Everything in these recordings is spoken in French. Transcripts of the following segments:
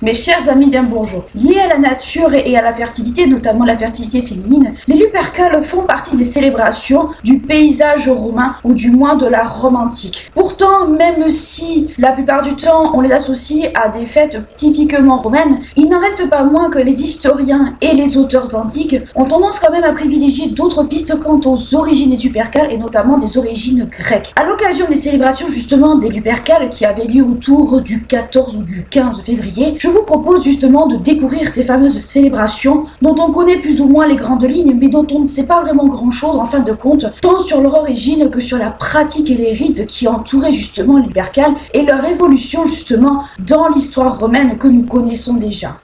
Mes chers amis, bien bonjour. Liés à la nature et à la fertilité, notamment la fertilité féminine, les Lupercales font partie des célébrations du paysage romain, ou du moins de la Rome antique. Pourtant, même si la plupart du temps on les associe à des fêtes typiquement romaines, il n'en reste pas moins que les historiens et les auteurs antiques ont tendance quand même à privilégier d'autres pistes quant aux origines des Lupercales et notamment des origines grecques. À l'occasion des célébrations justement des Lupercales qui avaient lieu autour du 14 ou du 15 février, je vous propose justement de découvrir ces fameuses célébrations dont on connaît plus ou moins les grandes lignes mais dont on ne sait pas vraiment grand chose en fin de compte, tant sur leur origine que sur la pratique et les rites qui entouraient justement les Lupercales et leur évolution justement dans l'histoire romaine que nous connaissons déjà.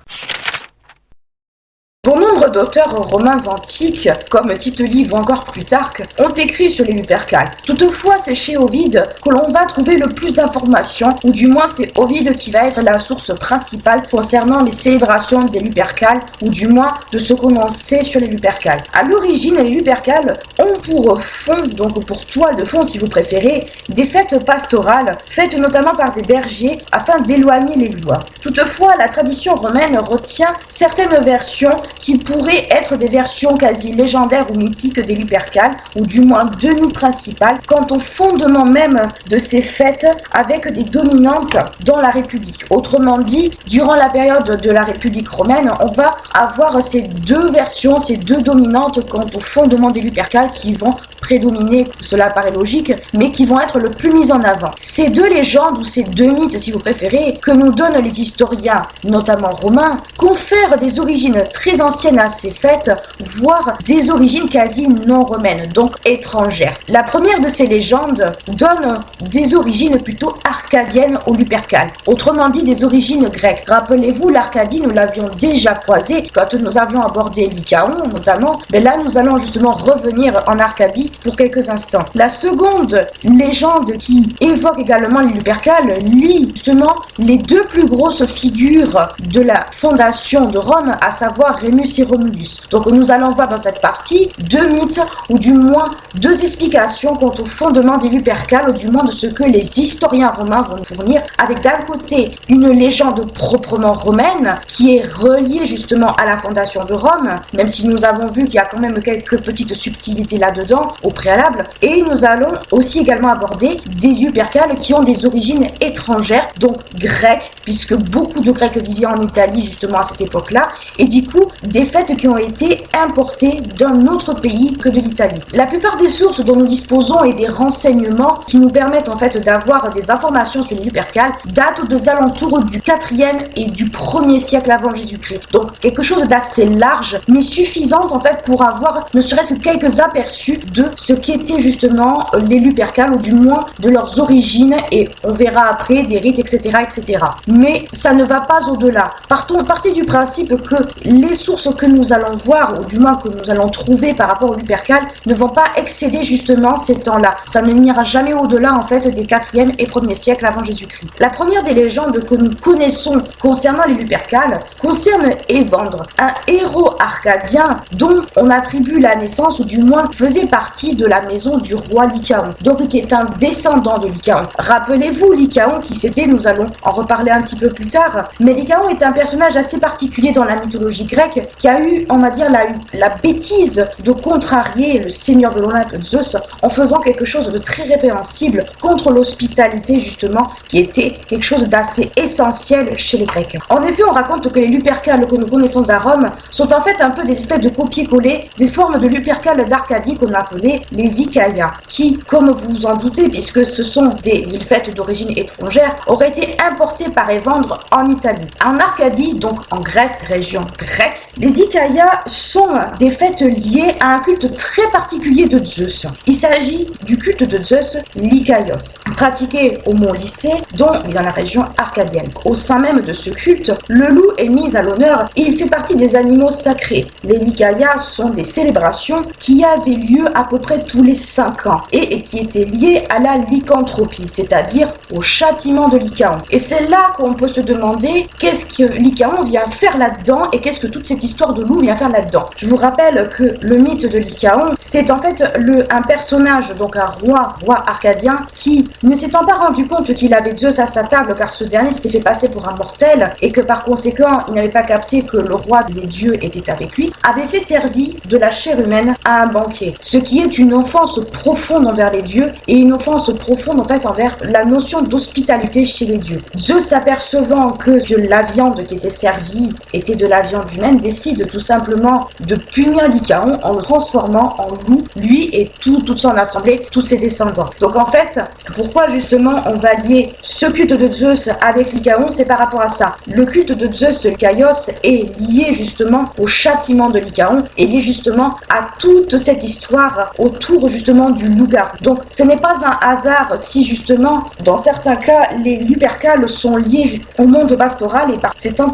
Bon nombre d'auteurs romains antiques, comme Tite Live ou encore Plutarque, ont écrit sur les Lupercales. Toutefois, c'est chez Ovide que l'on va trouver le plus d'informations, ou du moins c'est Ovide qui va être la source principale concernant les célébrations des Lupercales, ou du moins de ce qu'on en sait sur les Lupercales. À l'origine, les Lupercales ont pour fond, donc pour toile de fond si vous préférez, des fêtes pastorales, faites notamment par des bergers afin d'éloigner les lois. Toutefois, la tradition romaine retient certaines versions qui pourraient être des versions quasi légendaires ou mythiques des Lupercales, ou du moins demi-principales, quant au fondement même de ces fêtes avec des dominantes dans la République. Autrement dit, durant la période de la République romaine, on va avoir ces deux versions, ces deux dominantes quant au fondement des Lupercales qui vont prédominer, cela paraît logique, mais qui vont être le plus mises en avant. Ces deux légendes, ou ces deux mythes si vous préférez, que nous donnent les historiens, notamment romains, confèrent des origines très anciennes à ces fêtes, voire des origines quasi non romaines, donc étrangères. La première de ces légendes donne des origines plutôt arcadiennes aux Lupercales, autrement dit des origines grecques. Rappelez-vous, l'Arcadie, nous l'avions déjà croisé quand nous avions abordé Lycaon notamment, mais là nous allons justement revenir en Arcadie pour quelques instants. La seconde légende qui évoque également les Lupercales lie justement les deux plus grosses figures de la fondation de Rome, à savoir Rémus et Romulus. Donc nous allons voir dans cette partie deux mythes, ou du moins deux explications quant au fondement des Lupercales, ou du moins de ce que les historiens romains vont nous fournir, avec d'un côté une légende proprement romaine qui est reliée justement à la fondation de Rome, même si nous avons vu qu'il y a quand même quelques petites subtilités là-dedans au préalable, et nous allons aussi également aborder des Lupercales qui ont des origines étrangères, donc grecques, puisque beaucoup de Grecs vivaient en Italie justement à cette époque-là, et du coup des fêtes qui ont été importées d'un autre pays que de l'Italie. La plupart des sources dont nous disposons et des renseignements qui nous permettent en fait d'avoir des informations sur les Lupercales datent des alentours du 4e et du 1er siècle avant Jésus-Christ. Donc quelque chose d'assez large, mais suffisant en fait pour avoir ne serait-ce que quelques aperçus de ce qu'étaient justement les Lupercales, ou du moins de leurs origines, et on verra après des rites, etc. etc. Mais ça ne va pas au-delà. Partez du principe que les sources que nous allons voir, ou du moins que nous allons trouver par rapport aux Lupercales, ne vont pas excéder justement ces temps-là. Ça ne n'ira jamais au-delà en fait des 4e et 1er siècles avant Jésus-Christ. La première des légendes que nous connaissons concernant les Lupercales concerne Évandre, un héros arcadien dont on attribue la naissance, ou du moins faisait partie de la maison du roi Lycaon, donc qui est un descendant de Lycaon. Rappelez-vous Lycaon qui c'était, nous allons en reparler un petit peu plus tard, mais Lycaon est un personnage assez particulier dans la mythologie grecque qui a eu, on va dire, la bêtise de contrarier le seigneur de l'Olympe, Zeus, en faisant quelque chose de très répréhensible contre l'hospitalité justement, qui était quelque chose d'assez essentiel chez les Grecs. En effet, on raconte que les Lupercales que nous connaissons à Rome sont en fait un peu des espèces de copier-coller des formes de Lupercales d'Arcadie qu'on appelait les Icaia, qui, comme vous vous en doutez, puisque ce sont des fêtes d'origine étrangère, auraient été importées par Évandre en Italie. En Arcadie, donc en Grèce, région grecque, les Icaia sont des fêtes liées à un culte très particulier de Zeus. Il s'agit du culte de Zeus, l'Ikaios, pratiqué au mont Lycée, dans la région arcadienne. Au sein même de ce culte, le loup est mis à l'honneur et il fait partie des animaux sacrés. Les Lycaia sont des célébrations qui avaient lieu à peu près tous les 5 ans et qui était lié à la lycanthropie, c'est-à-dire au châtiment de Lycaon. Et c'est là qu'on peut se demander qu'est-ce que Lycaon vient faire là-dedans et qu'est-ce que toute cette histoire de loup vient faire là-dedans. Je vous rappelle que le mythe de Lycaon, c'est en fait un personnage, donc un roi arcadien, qui, ne s'étant pas rendu compte qu'il avait Zeus à sa table car ce dernier s'était fait passer pour un mortel et que par conséquent il n'avait pas capté que le roi des dieux était avec lui, avait fait servir de la chair humaine à un banquet, ce qui est une offense profonde envers les dieux et une offense profonde en fait envers la notion d'hospitalité chez les dieux. Zeus, s'apercevant que la viande qui était servie était de la viande humaine, décide tout simplement de punir Lycaon en le transformant en loup, lui et toute son assemblée, tous ses descendants. Donc en fait, pourquoi justement on va lier ce culte de Zeus avec Lycaon, c'est par rapport à ça. Le culte de Zeus, Lycaios, est lié justement au châtiment de Lycaon et lié justement à toute cette histoire autour justement du loup-garou. Donc ce n'est pas un hasard si justement dans certains cas les Lupercales sont liés au monde pastoral et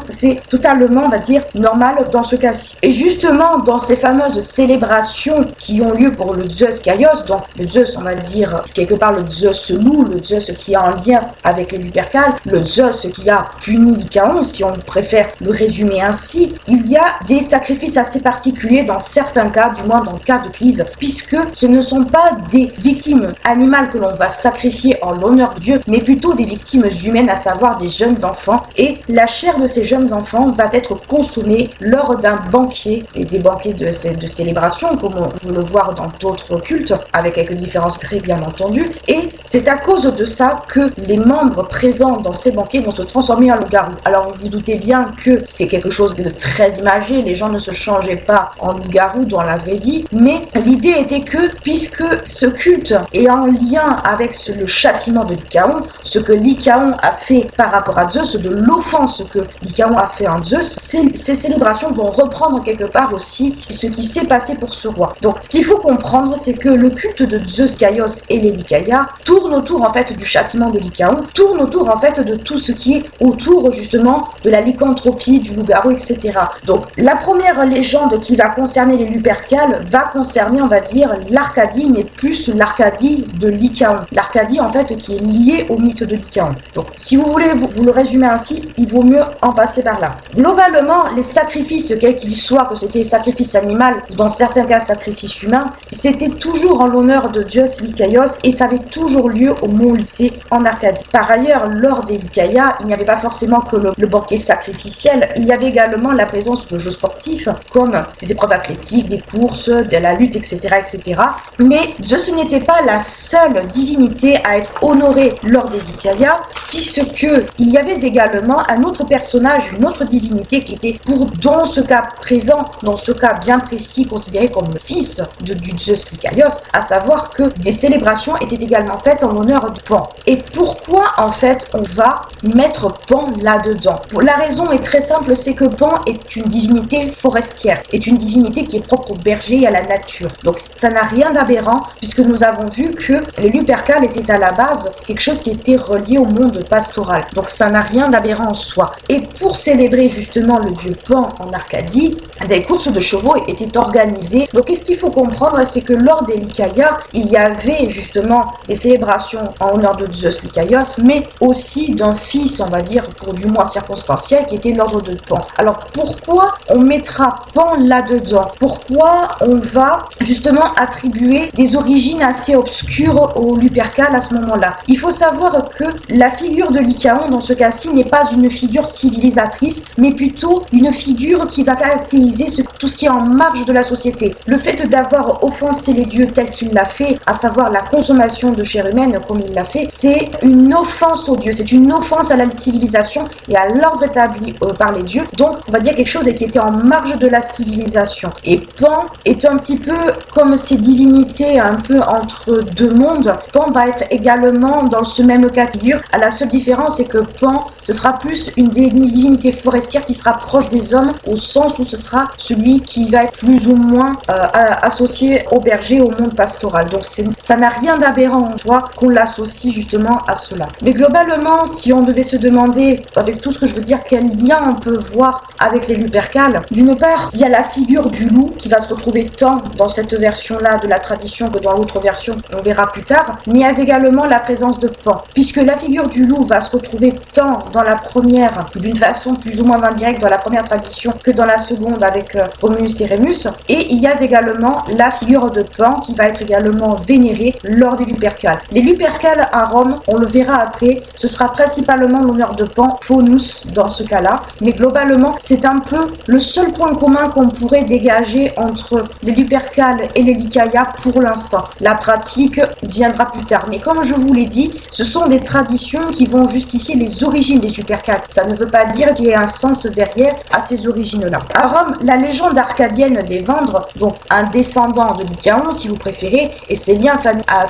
c'est totalement, on va dire, normal dans ce cas-ci. Et justement dans ces fameuses célébrations qui ont lieu pour le Zeus Kaios, donc le Zeus, on va dire quelque part le Zeus loup, le Zeus qui est en lien avec les Lupercales, le Zeus qui a puni Lycaon, si on préfère le résumer ainsi, il y a des sacrifices assez particuliers dans certains cas, du moins dans le cas de crise, puisque ce ne sont pas des victimes animales que l'on va sacrifier en l'honneur de Dieu, mais plutôt des victimes humaines, à savoir des jeunes enfants, et la chair de ces jeunes enfants va être consommée lors d'un banquet, et des banquets de célébration, comme on peut le voir dans d'autres cultes, avec quelques différences près bien entendu, et c'est à cause de ça que les membres présents dans ces banquets vont se transformer en loup-garou. Alors vous vous doutez bien que c'est quelque chose de très imagé, les gens ne se changeaient pas en loup-garou dans la vraie vie, mais l'idée était que, puisque ce culte est en lien avec le châtiment de Lycaon, ce que Lycaon a fait par rapport à Zeus, de l'offense que Lycaon a fait en Zeus, ces célébrations vont reprendre quelque part aussi ce qui s'est passé pour ce roi. Donc ce qu'il faut comprendre, c'est que le culte de Zeus, Kaios et les Lycaïas tourne autour en fait du châtiment de Lycaon, tourne autour en fait de tout ce qui est autour justement de la lycanthropie, du loup-garou, etc. Donc la première légende qui va concerner les Lupercales va concerner, on va dire, l'Arcadie, mais plus l'Arcadie de Lycaon. L'Arcadie en fait qui est liée au mythe de Lycaon. Donc si vous voulez vous le résumer ainsi, il vaut mieux en passer par là. Globalement, les sacrifices, quels qu'ils soient, que c'était sacrifice animal ou dans certains cas sacrifice humain, c'était toujours en l'honneur de Zeus Lycaios et ça avait toujours lieu au mont Lycée en Arcadie. Par ailleurs, lors des Lycaïas, il n'y avait pas forcément que le banquet sacrificiel, il y avait également la présence de jeux sportifs comme des épreuves athlétiques, des courses, de la lutte, etc. etc. Mais Zeus n'était pas la seule divinité à être honorée lors des Lycaïas, puisque il y avait également un autre personnage, une autre divinité qui était dans ce cas présent, dans ce cas bien précis, considéré comme le fils du Zeus Lycaios, à savoir que des célébrations étaient également faites en l'honneur de Pan. Et pourquoi en fait on va mettre Pan là-dedans? La raison est très simple, c'est que Pan est une divinité forestière, est une divinité qui est propre au berger et à la nature. Donc ça n'a rien d'aberrant, puisque nous avons vu que les Lupercales étaient à la base quelque chose qui était relié au monde pastoral. Donc ça n'a rien d'aberrant en soi. Et pour célébrer justement le dieu Pan en Arcadie, des courses de chevaux étaient organisées. Donc qu'est-ce qu'il faut comprendre, c'est que lors des Lycaïas, il y avait justement des célébrations en honneur de Zeus Lycaios, mais aussi d'un fils, on va dire, pour du moins circonstanciel, qui était l'ordre de Pan. Alors pourquoi on mettra Pan là-dedans? Pourquoi on va justement attribuer des origines assez obscures aux Lupercales à ce moment-là? Il faut savoir que la figure de Lycaon dans ce cas-ci n'est pas une figure civilisatrice, mais plutôt une figure qui va caractériser tout ce qui est en marge de la société. Le fait d'avoir offensé les dieux tel qu'il l'a fait, à savoir la consommation de chair humaine comme il l'a fait, c'est une offense aux dieux, c'est une offense à la civilisation et à l'ordre établi par les dieux. Donc on va dire quelque chose qui était en marge de la civilisation. Et Pan est un petit peu comme ces divinités un peu entre deux mondes. Pan va être également dans ce même cas de figure. La seule différence c'est que Pan, ce sera plus une divinité forestière qui sera proche des hommes, au sens où ce sera celui qui va être plus ou moins associé au berger, au monde pastoral. Donc ça n'a rien d'aberrant en soi qu'on l'associe justement à cela. Mais globalement, si on devait se demander, avec tout ce que je veux dire, quel lien on peut voir avec les Lupercales, d'une part, il y a la figure du loup qui va se retrouver tant dans cette version version-là de la tradition que dans l'autre version, on verra plus tard, mais il y a également la présence de Pan, puisque la figure du loup va se retrouver tant dans la première, d'une façon plus ou moins indirecte dans la première tradition, que dans la seconde avec Romulus et Rémus, et il y a également la figure de Pan qui va être également vénérée lors des Lupercales. Les Lupercales à Rome, on le verra après, ce sera principalement l'honneur de Pan, Faunus dans ce cas-là, mais globalement c'est un peu le seul point commun qu'on pourrait dégager entre les Lupercales et les Lycaea pour l'instant. La pratique viendra plus tard, mais comme je vous l'ai dit, ce sont des traditions qui vont justifier les origines des Lupercales. Ça ne veut pas dire qu'il y ait un sens derrière à ces origines-là. À Rome, la légende arcadienne des Vendre, donc un descendant de Lycaon si vous préférez, et ses liens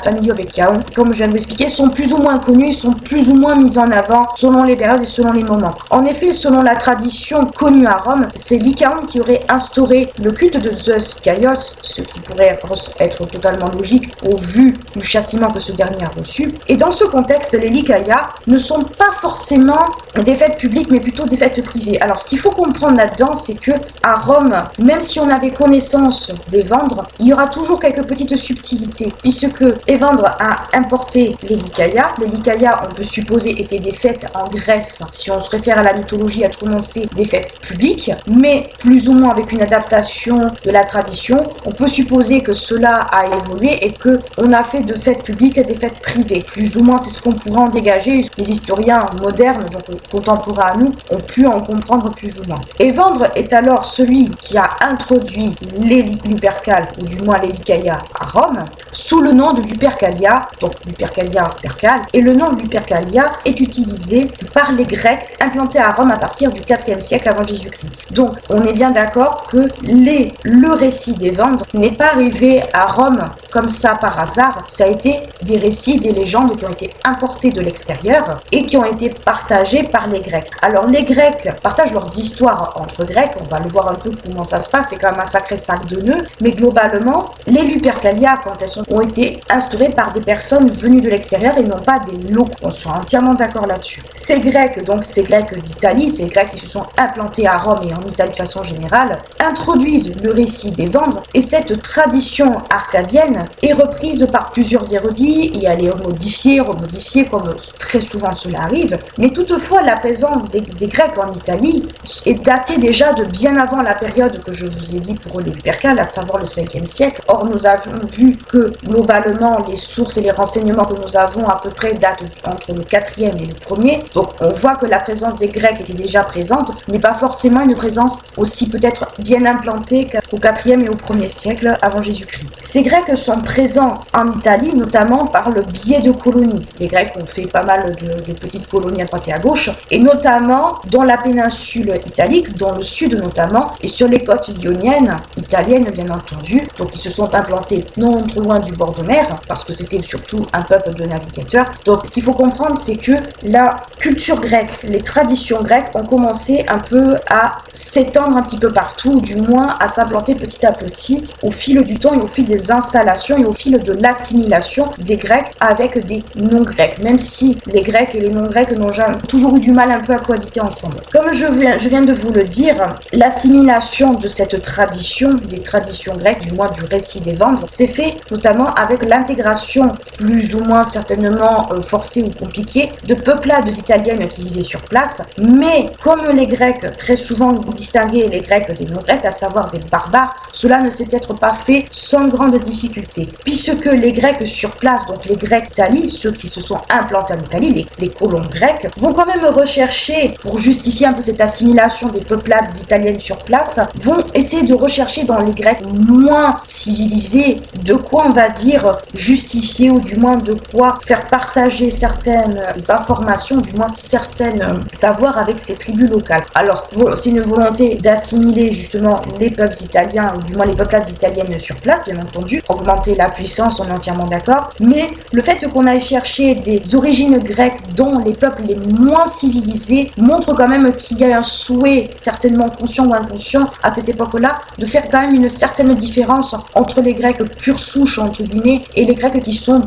familiaux avec Lycaon, comme je viens de vous expliquer, sont plus ou moins connus, sont plus ou moins mis en avant selon les périodes et selon les moments. En effet, selon la tradition connue à Rome, c'est Lycaon qui aurait instauré le culte de Zeus Kaios, ce qui pourrait être totalement logique au vu du châtiment que ce dernier a reçu. Et dans ce contexte, les Lycaea ne sont pas forcément des fêtes publiques, mais plutôt des fêtes privées. Alors, ce qu'il faut comprendre là-dedans, c'est que à Rome, même si on avait connaissance des Vendres, il y aura toujours quelques petites subtilités, puisque Évandre a importé les Lycaea. Les Lycaea, on peut supposer, étaient des fêtes en Grèce, si on se réfère à la mythologie, à commencer des fêtes publiques, mais plus ou moins avec une adaptation de la tradition. On peut supposer que cela a évolué et que on a fait de fêtes publiques des fêtes privées. Plus ou moins, c'est ce qu'on pourra en dégager. Les historiens modernes, donc contemporains à nous, ont pu en comprendre plus ou moins. Évandre est alors celui qui a introduit les Lupercales, ou du moins les Lycaea à Rome, sous le nom de Lupercalia, donc Lupercalia Percale, et le nom de Lupercalia est utilisé par les Grecs implantés à Rome à partir du 4e siècle avant Jésus-Christ. Donc, on est bien d'accord que le récit des Vendre n'est pas arrivé à Rome comme ça par hasard, ça a été des récits, des légendes qui ont été importés de l'extérieur et qui ont été partagés par les Grecs. Alors, les Grecs partagent leurs histoires entre Grecs, on va le voir un peu comment ça se passe, c'est quand même un sacré sac de nœuds, mais globalement, les Lupercalia, quand elles ont été instaurées par des personnes venues de l'extérieur et non pas des locaux. On soit entièrement d'accord là-dessus. Ces Grecs, donc ces Grecs d'Italie, ces Grecs qui se sont implantés à Rome et en Italie de façon générale, introduisent le récit des Vendre et cette tradition arcadienne est reprise par plusieurs érudits et elle est remodifiée comme très souvent cela arrive. Mais toutefois, la présence des Grecs en Italie est datée déjà de bien avant la période que je vous ai dit pour les Lupercales, à savoir le 5e siècle. Or, nous avons vu que globalement, les sources et les renseignements que nous avons à peu près datent entre le 4e et le 1er. Donc, on voit que la présence des Grecs était déjà présente, mais pas forcément une présence aussi peut-être bien implantée qu'au 4e et au 1er siècle avant Jésus-Christ. Ces Grecs sont présents en Italie, notamment par le biais de colonies. Les Grecs ont fait pas mal de petites colonies à droite et à gauche, et notamment dans la péninsule italique, dans le sud notamment, et sur les côtes ioniennes, italiennes bien entendu. Donc ils se sont implantés non trop loin du bord de mer, parce que c'était surtout un peuple de navigateurs. Donc ce qu'il faut comprendre, c'est que la culture grecque, les traditions grecques ont commencé un peu à s'étendre un petit peu partout, ou du moins à s'implanter petit à petit au fil du temps et au fil des installations et au fil de l'assimilation des Grecs avec des non-Grecs, même si les Grecs et les non-Grecs n'ont jamais toujours eu du mal un peu à cohabiter ensemble. Comme je viens de vous le dire, l'assimilation de cette tradition, des traditions grecques, du moins du récit des Vendre, s'est fait notamment avec l'intégration plus ou moins certainement forcée ou compliquée de peuplades italiennes qui vivaient sur place, mais comme les Grecs très souvent distinguaient les Grecs des non-Grecs, à savoir des barbares, cela ne s'est peut-être pas fait sans grande difficulté, puisque les Grecs sur place, donc les Grecs d'Italie, ceux qui se sont implantés en Italie, les colons grecs, vont quand même rechercher, pour justifier un peu cette assimilation des peuplades italiennes sur place, vont essayer de rechercher dans les Grecs moins civilisés de quoi on va dire justifier ou du moins de quoi faire partager certaines informations, du moins certaines savoirs avec ces tribus locales. Alors, c'est une volonté d'assimiler justement les peuples italiens, ou du moins les peuplades italiennes sur place, bien entendu, augmenter la puissance, on est entièrement d'accord, mais le fait qu'on aille chercher des origines grecques dont les peuples les moins civilisés montre quand même qu'il y a un souhait, certainement conscient ou inconscient, à cette époque-là, de faire quand même une certaine différence entre les Grecs pure souche, entre guillemets, et les Grecs qui sont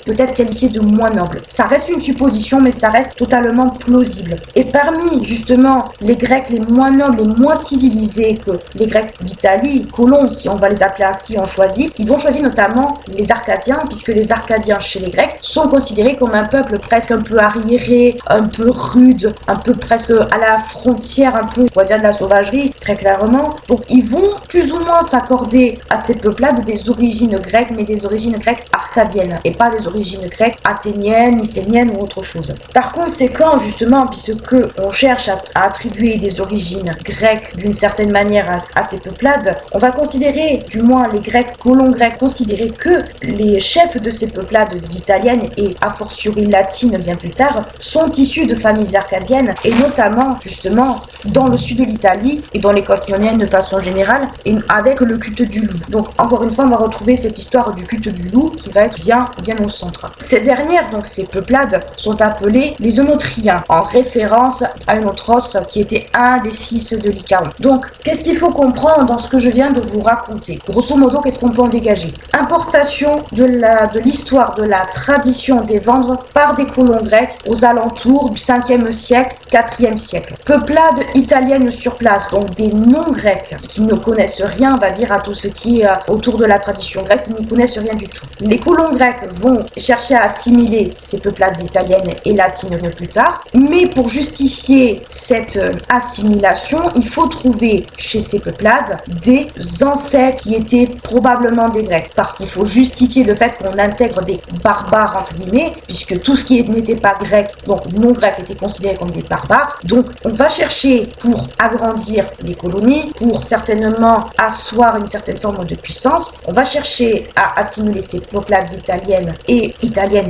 peut-être qualifiés de moins nobles. Ça reste une supposition, mais ça reste totalement plausible. Et parmi, justement, les Grecs les moins nobles, les moins civilisés, que les Grecs d'Italie, colons, si on va les appeler ainsi, ont choisi. Ils vont choisir notamment les Arcadiens, puisque les Arcadiens chez les Grecs sont considérés comme un peuple presque un peu arriéré, un peu rude, un peu presque à la frontière, un peu, on va dire, de la sauvagerie, très clairement. Donc ils vont plus ou moins s'accorder à ces peuples-là des origines grecques, mais des origines grecques arcadiennes, et pas des origines grecques athéniennes, mycéniennes ou autre chose. Par conséquent, justement, puisque on cherche à attribuer des origines grecques d'une certaine manière à ces peuplades, on va considérer, du moins les Grecs, colons grecs, considérer que les chefs de ces peuplades italiennes et a fortiori latines bien plus tard sont issus de familles arcadiennes, et notamment justement dans le sud de l'Italie et dans les côtes ioniennes de façon générale, et avec le culte du loup. Donc encore une fois, on va retrouver cette histoire du culte du loup qui va être bien au centre. Ces dernières, donc ces peuplades, sont appelées les Onotriens, en référence à Onotros qui était un des fils de Lycaon. Donc qu'est-ce qu'il faut comprendre dans ce que je viens de vous raconter? Grosso modo, qu'est-ce qu'on peut en dégager? Importation de l'histoire de la tradition des Vendres par des colons grecs aux alentours du 5e siècle, 4e siècle. Peuplade italienne sur place, donc des non-grecs qui ne connaissent rien, on va dire, à tout ce qui est autour de la tradition grecque, ils n'y connaissent rien du tout. Les colons grecs vont chercher à assimiler ces peuplades italiennes et latines plus tard, mais pour justifier cette assimilation, il faut trouver chez ces peuplades des ancêtres qui étaient probablement des Grecs, parce qu'il faut justifier le fait qu'on intègre des barbares entre guillemets, puisque tout ce qui n'était pas grec, donc non grec, était considéré comme des barbares. Donc on va chercher pour agrandir les colonies, pour certainement asseoir une certaine forme de puissance, on va chercher à assimiler ces peuplades italiennes et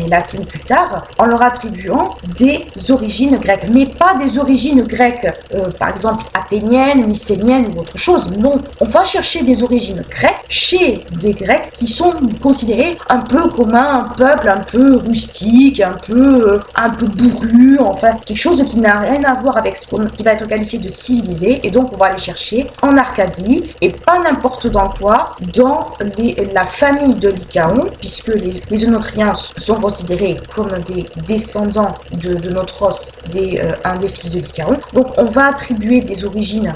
latines plus tard, en leur attribuant des origines grecques, mais pas des origines grecques, par exemple athéniennes, mycéniennes ou autre chose. Non, on va chercher des origines grecques chez des Grecs qui sont considérés un peu comme un peuple un peu rustique, un peu bourru, enfin quelque chose qui n'a rien à voir avec ce qui va être qualifié de civilisé, et donc on va aller chercher en Arcadie, et pas n'importe dans quoi, dans la famille de Lycaon, puisque les Onotriens sont considérés comme des descendants de Notros, un des fils de Lycaon. Donc on va attribuer des origines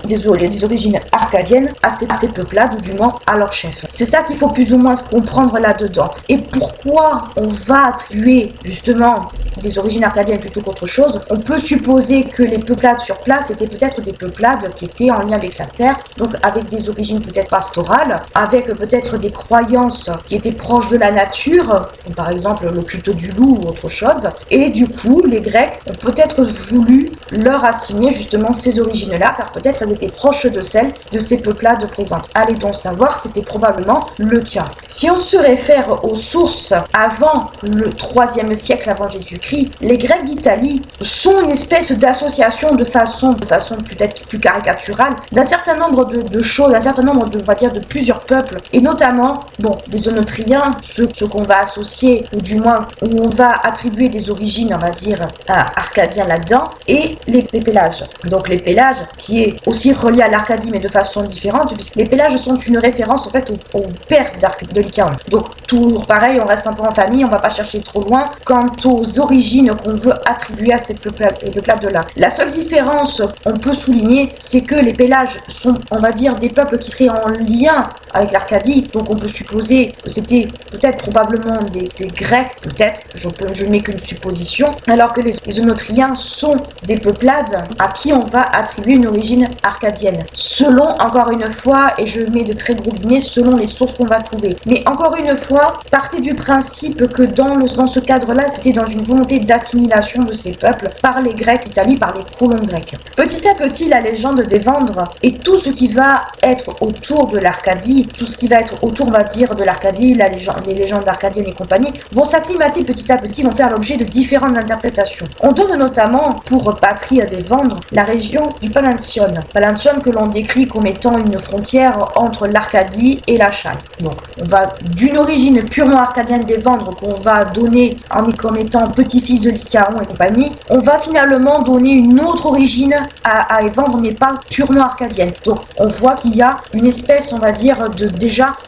arcadiennes à ces peuplades, ou du moins à leur chef. C'est ça qu'il faut plus ou moins se comprendre là-dedans. Et pourquoi on va attribuer justement des origines arcadiennes plutôt qu'autre chose? On peut supposer que les peuplades sur place étaient peut-être des peuplades qui étaient en lien avec la terre, donc avec des origines peut-être pastorales, avec peut-être des croyances qui étaient proches de la nature, comme par exemple le culte du loup ou autre chose. Et du coup, les Grecs ont peut-être voulu leur assigner justement ces origines-là, car peut-être elles étaient proches de celles de ces peuplades présentes. Allez donc savoir, c'était probablement le cas. Si on se réfère aux sources avant le 3e siècle avant Jésus-Christ, les Grecs d'Italie sont une espèce d'association de façon peut-être plus caricaturale d'un certain nombre de choses, d'un certain nombre on va dire de plusieurs peuples, et notamment, les Onotriens, ceux qu'on va associer, ou du moins où on va attribuer des origines, on va dire, arcadiens là-dedans, et les Pélages. Donc les Pélages, qui est aussi relié à l'Arcadie, mais de façon différente, puisque les Pélages sont une référence en fait au père de Lycaon. Donc toujours pareil, on reste un peu en famille, on va pas chercher trop loin quant aux origines qu'on veut attribuer à ces peuplades-là. La seule différence on peut souligner, c'est que les Pélages sont, on va dire, des peuples qui seraient en lien avec l'Arcadie, donc on peut supposer que c'était peut-être probablement des Grecs, peut-être, je ne mets qu'une supposition, alors que les Onotriens sont des peuplades à qui on va attribuer une origine arcadienne, selon, encore une fois, et je mets de très gros guillemets, selon les sources qu'on va trouver. Mais encore une fois, partez du principe que dans ce cadre-là, c'était dans une volonté d'assimilation de ces peuples par les Grecs d'Italie, par les colons grecs. Petit à petit, la légende des Vendres et tout ce qui va être autour de l'Arcadie, tout ce qui va être autour, on va dire, de l'Arcadie, les légendes arcadiennes et compagnie, vont s'acclimater petit à petit, vont faire l'objet de différentes interprétations. On donne notamment pour patrie des Vendres la région du Pallantione. Pallantione que l'on décrit comme étant une frontière entre l'Arcadie et la Chaille. Donc on va d'une origine purement arcadienne des Vendres qu'on va donner comme étant petit-fils de Lycaon et compagnie, on va finalement donner une autre origine à Vendres, mais pas purement arcadienne. Donc on voit qu'il y a une espèce, on va dire,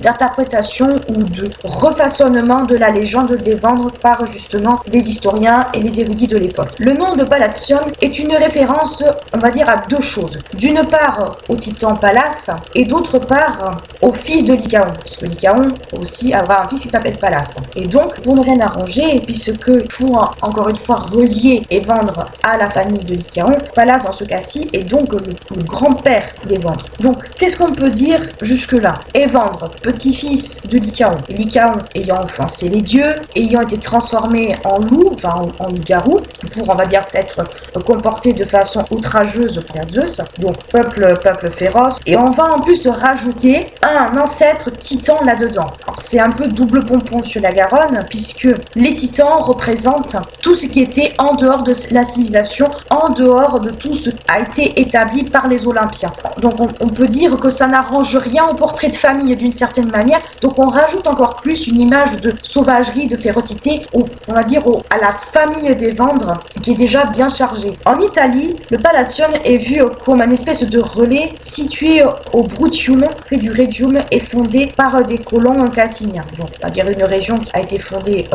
d'interprétation ou de refaçonnement de la légende des Vendres par justement les historiens et les érudits de l'époque. Le nom de Pallantione est une référence, on va dire, à deux choses. D'une part, aux Titans, titan Pallas, et d'autre part au fils de Lycaon, puisque Lycaon aussi avoir un fils qui s'appelle Pallas. Et donc, pour ne rien arranger, puisque il faut encore une fois relier Évandre à la famille de Lycaon, Pallas dans ce cas-ci est donc le grand-père d'Évandre. Donc, qu'est-ce qu'on peut dire jusque-là? Évandre, petit-fils de Lycaon, et Lycaon ayant offensé les dieux, ayant été transformé en loup, enfin en loup-garou, pour on va dire s'être comporté de façon outrageuse envers Zeus, donc peuple féroce, et on va en plus rajouter un ancêtre titan là-dedans. Alors c'est un peu double pompon sur la Garonne, puisque les titans représentent tout ce qui était en dehors de la civilisation, en dehors de tout ce qui a été établi par les Olympiens. Donc on peut dire que ça n'arrange rien au portrait de famille d'une certaine manière, donc on rajoute encore plus une image de sauvagerie, de férocité, on va dire à la famille d'Évandre, qui est déjà bien chargée. En Italie, le Palatium est vu comme une espèce de relais situé au Brutium, près du Regium, et fondé par des colons cassiniens. Donc, c'est-à-dire une région qui a été fondée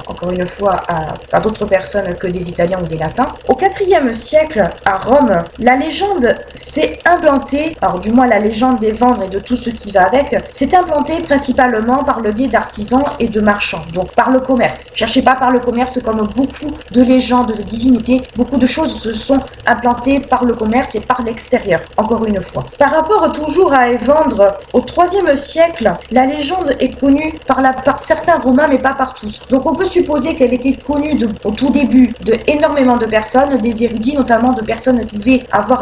encore une fois, par d'autres personnes que des Italiens ou des Latins. Au IVe siècle, à Rome, la légende s'est implantée, alors du moins la légende d'Évandre et de tout ce qui va avec, s'est implantée principalement par le biais d'artisans et de marchands, donc par le commerce. Cherchez pas par le commerce comme beaucoup de légendes, de divinités, beaucoup de choses se sont implantées par le commerce et par l'extérieur, encore une fois. Par rapport toujours à Évandre, au IIIe siècle, la légende est connue par certains Romains, mais pas par tous. Donc on peut supposer qu'elle était connue au tout début de énormément de personnes, des érudits, notamment de personnes qui pouvaient avoir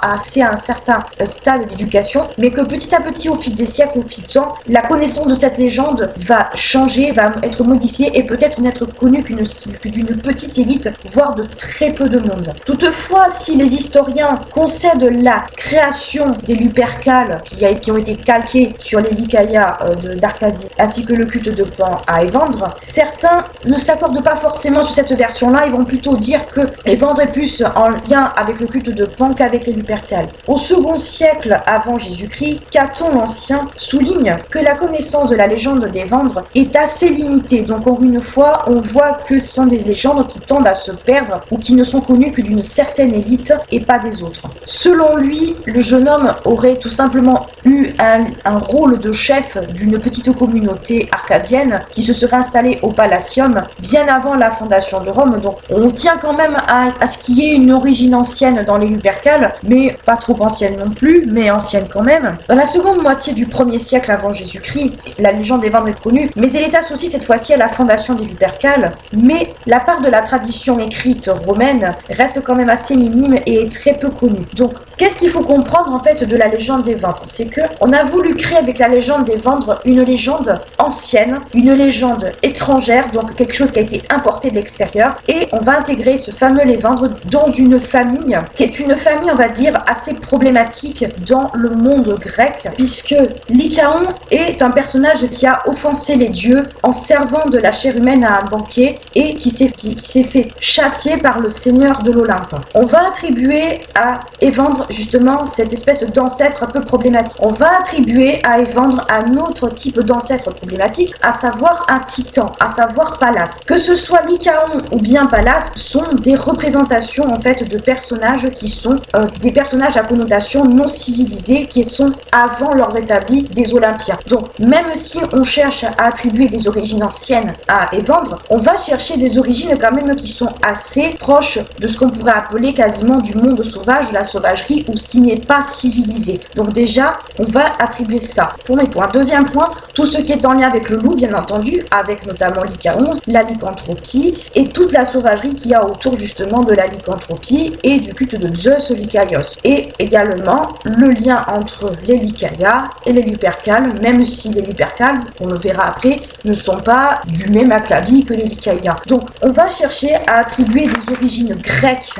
accès à un certain stade d'éducation, mais que petit à petit, au fil des siècles, au fil du temps, la connaissance de cette légende va changer, va être modifiée et peut-être n'être connue que d'une petite élite, voire de très peu de monde. Toutefois, si les historiens concèdent la création des Lupercales qui ont été calqués sur les Lycaïas d'Arcadie, ainsi que le culte de Pan à Évandre, certains ne s'accordent pas forcément sur cette version-là, ils vont plutôt dire que Évandre est plus en lien avec le culte de Pan qu'avec les Lupercales. Au second siècle avant Jésus-Christ, Caton l'Ancien souligne que la connaissance de la légende d'Évandre est assez limitée, donc encore une fois, on voit que ce sont des légendes qui tendent à se perdre ou qui ne sont connues que d'une certaine élite et pas des autres. Selon lui, le jeune homme aurait tout simplement eu un rôle de chef d'une petite communauté arcadienne qui se serait installée au Palatium bien avant la fondation de Rome, donc on tient quand même à ce qu'il y ait une origine ancienne dans les Lupercales, mais pas trop ancienne non plus, mais ancienne quand même. Dans la seconde moitié du 1er siècle avant Jésus-Christ, la légende d'Évandre est connue, mais elle est associée cette fois-ci à la fondation des Lupercales, mais la part de la tradition écrite romaine reste quand même assez minime et est très peu connue. Donc, qu'est-ce qu'il faut comprendre en fait de la légende d'Évandre? C'est que on a voulu créer avec la légende d'Évandre une légende ancienne, une légende étrangère, donc quelque chose qui a été importé de l'extérieur, et on va intégrer ce fameux Évandre dans une famille qui est une famille, on va dire, assez problématique dans le monde grec, puisque Lycaon est un personnage qui a offensé les dieux en servant de la chair humaine à un banquier et qui s'est fait châtier par le seigneur de l'Olympe. On va attribuer à Évandre justement cette espèce d'ancêtre un peu problématique. On va attribuer à Évandre un autre type d'ancêtre problématique, à savoir un titan, à savoir Pallas. Que ce soit Lycaon ou bien Pallas sont des représentations en fait de personnages qui sont des personnages à connotation non civilisée qui sont avant l'ordre établi des Olympiens. Donc même si on cherche à attribuer des origines anciennes à Évandre, on va chercher des origines quand même qui sont assez proches de ce qu'on pourrait appeler quasiment du monde sauvage, de la sauvagerie ou ce qui n'est pas civilisé. Donc déjà, on va attribuer ça. Premier point. Deuxième point, tout ce qui est en lien avec le loup, bien entendu, avec notamment Lycaon, la lycanthropie et toute la sauvagerie qu'il y a autour justement de la lycanthropie et du culte de Zeus Lycaios. Et également le lien entre les Lycaïas et les Lupercales, même si les Lupercales, on le verra après, ne sont pas du même acabit que les Lycaïas. Donc on va chercher à attribuer des origines grecques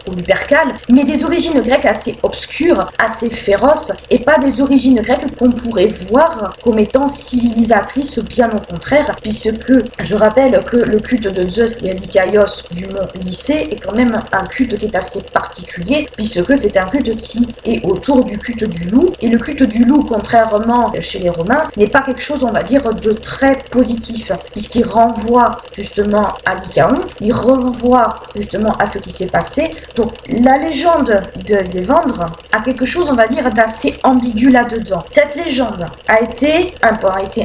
aux Lupercales, mais des origines grecques assez obscures, assez féroces, et pas des origines grecques qu'on pourrait voir comme étant civilisatrices, bien au contraire, puisque je rappelle que le culte de Zeus et Lycaios du mont Lycée est quand même un culte qui est assez particulier, puisque c'est un culte qui est autour du culte du loup, et le culte du loup, contrairement chez les Romains, n'est pas quelque chose, on va dire, de très positif, puisqu'il renvoie justement à Lycaon, il renvoie justement à ce qui s'est passé, Donc la légende d'Évandre a quelque chose, on va dire, d'assez ambigu là-dedans. Cette légende a été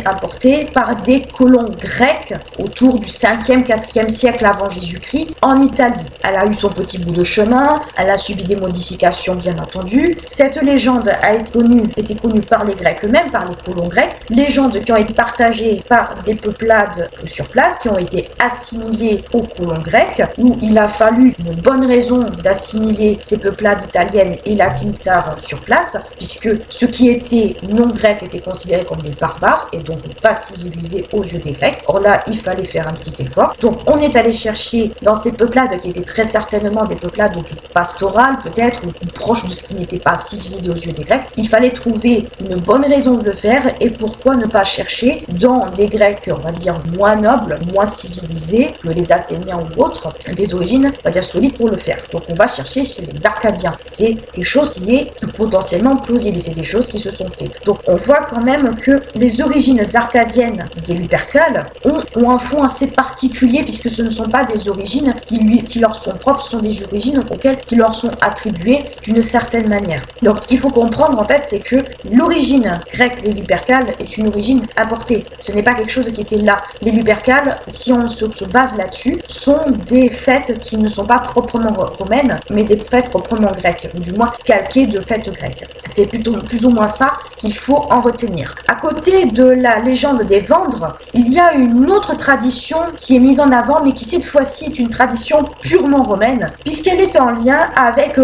importée par des colons grecs autour du 5e, 4e siècle avant Jésus-Christ en Italie. Elle a eu son petit bout de chemin, elle a subi des modifications bien entendu. Cette légende a été connue par les Grecs eux-mêmes, par les colons grecs. Légendes qui ont été partagées par des peuplades sur place, qui ont été assimilées aux colons grecs, où il a fallu une bonne raison d'assimiler ces peuplades italiennes et latines sur place, puisque ceux qui étaient non grecs étaient considérés comme des barbares et donc pas civilisés aux yeux des Grecs. Or là, il fallait faire un petit effort. Donc on est allé chercher dans ces peuplades qui étaient très certainement des peuplades pastorales peut-être, ou proches de ce qui n'était pas civilisé aux yeux des Grecs, il fallait trouver une bonne raison de le faire. Et pourquoi ne pas chercher dans des Grecs, on va dire, moins nobles, moins civilisés que les Athéniens ou autres, des origines, on va dire, solides pour le faire. Donc on va chercher chez les Arcadiens. C'est quelque chose qui est potentiellement plausible, c'est des choses qui se sont faites. Donc on voit quand même que les origines arcadiennes des Lupercales ont un fond assez particulier, puisque ce ne sont pas des origines qui leur sont propres, ce sont des origines qui leur sont attribuées d'une certaine manière. Donc ce qu'il faut comprendre en fait, c'est que l'origine grecque des Lupercales est une origine importée. Ce n'est pas quelque chose qui était là. Les Lupercales, si on se base là-dessus, sont des fêtes qui ne sont pas proprement romaines, mais des fêtes proprement grecques, ou du moins calquées de fêtes grecques. C'est plutôt plus ou moins ça qu'il faut en retenir. À côté de la légende d'Évandre, il y a une autre tradition qui est mise en avant, mais qui cette fois-ci est une tradition purement romaine, puisqu'elle est en lien avec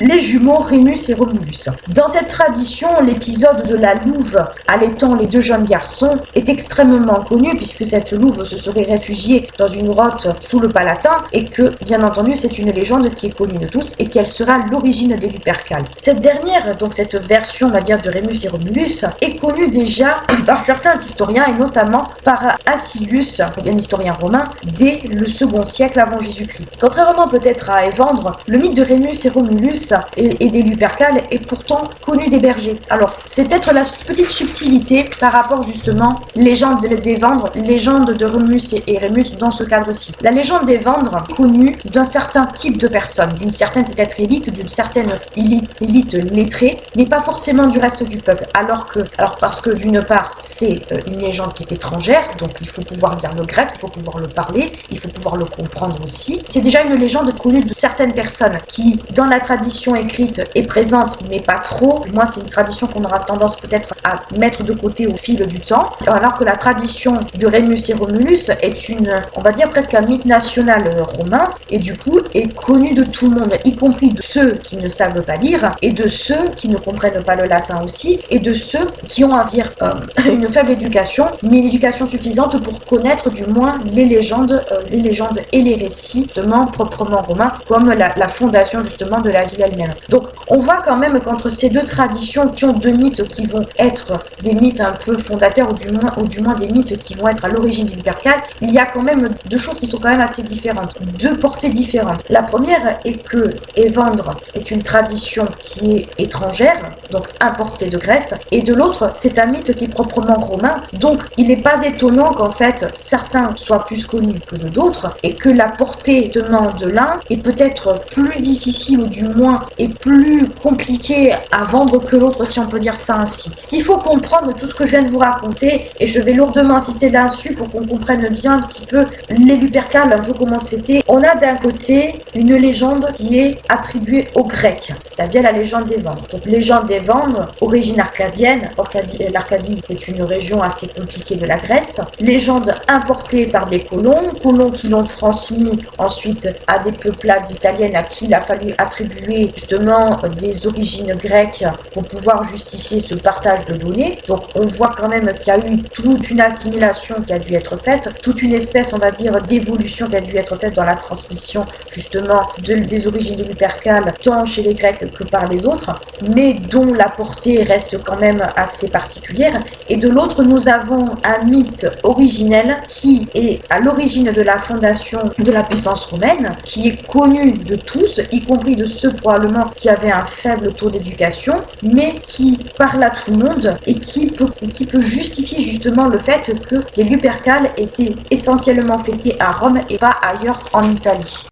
les jumeaux Rémus et Romulus. Dans cette tradition, l'épisode de la louve allaitant les deux jeunes garçons est extrêmement connu, puisque cette louve se serait réfugiée dans une grotte sous le Palatin, et que, bien entendu, c'est une légende qui est connue de tous, et qu'elle sera l'origine des Lupercales. Cette dernière, donc cette version, on va dire, de Rémus et Romulus, est connue déjà par certains historiens, et notamment par Acilius, un historien romain, dès le second siècle avant Jésus-Christ. Contrairement peut-être à Évandre, le mythe de Rémus et Romulus et des Lupercales est pourtant connu des bergers. Alors, c'est peut-être la petite subtilité par rapport justement légende d'Évandre, légende de Rémus et Rémus dans ce cadre-ci. La légende d'Évandre est connue d'un certain type de personnes, d'une certaine peut-être élite, d'une certaine élite lettrée, mais pas forcément du reste du peuple. Alors parce que d'une part, c'est une légende qui est étrangère, donc il faut pouvoir lire le grec, il faut pouvoir le parler, il faut pouvoir le comprendre aussi. C'est déjà une légende connue de certaines personnes qui, dans la tradition écrite, est présente, mais pas trop. Du moins, c'est une tradition qu'on aura tendance peut-être à mettre de côté au fil du temps. Alors que la tradition de Rémus et Romulus est on va dire presque un mythe national romain, et du coup est connu de tout le monde, y compris de ceux qui ne savent pas lire, et de ceux qui ne comprennent pas le latin aussi, et de ceux qui ont à dire une faible éducation, mais une éducation suffisante pour connaître du moins les légendes et les récits justement proprement romains, comme la fondation justement de la ville elle-même. Donc on voit quand même qu'entre ces deux traditions, qui ont deux mythes qui vont être des mythes un peu fondateurs, ou du moins des mythes qui vont être à l'origine du Lupercal, il y a quand même deux choses qui sont quand même assez différentes, deux portées différentes. La première est que Évandre est une tradition qui est étrangère, donc importée de Grèce, et de l'autre, c'est un mythe qui est proprement romain, donc il n'est pas étonnant qu'en fait certains soient plus connus que de d'autres, et que la portée de l'un est peut-être plus difficile, ou du moins est plus compliquée à vendre que l'autre, si on peut dire ça ainsi. Il faut comprendre tout ce que je viens de vous raconter, et je vais lourdement insister là-dessus pour qu'on comprenne bien un petit peu les Lupercales, un peu comment c'était. On a d'un côté une légende qui est attribuée aux Grecs, c'est-à-dire la légende d'Évandre. Donc légende d'Évandre, origine arcadienne, l'Arcadie est une région assez compliquée de la Grèce, légende importée par des colons qui l'ont transmis ensuite à des peuplades italiennes à qui il a fallu attribuer justement des origines grecques pour pouvoir justifier ce partage de données. Donc on voit quand même qu'il y a eu toute une assimilation qui a dû être faite, toute une espèce, on va dire, d'évolution qui a dû être faite dans la transmission justement des origines de Lupercales, tant chez les Grecs que par les autres, mais dont la portée reste quand même assez particulière. Et de l'autre, nous avons un mythe originel qui est à l'origine de la fondation de la puissance romaine, qui est connu de tous, y compris de ceux probablement qui avaient un faible taux d'éducation, mais qui parle à tout le monde et qui peut justifier justement le fait que les Lupercales étaient essentiellement fêtés à Rome et pas ailleurs en Italie.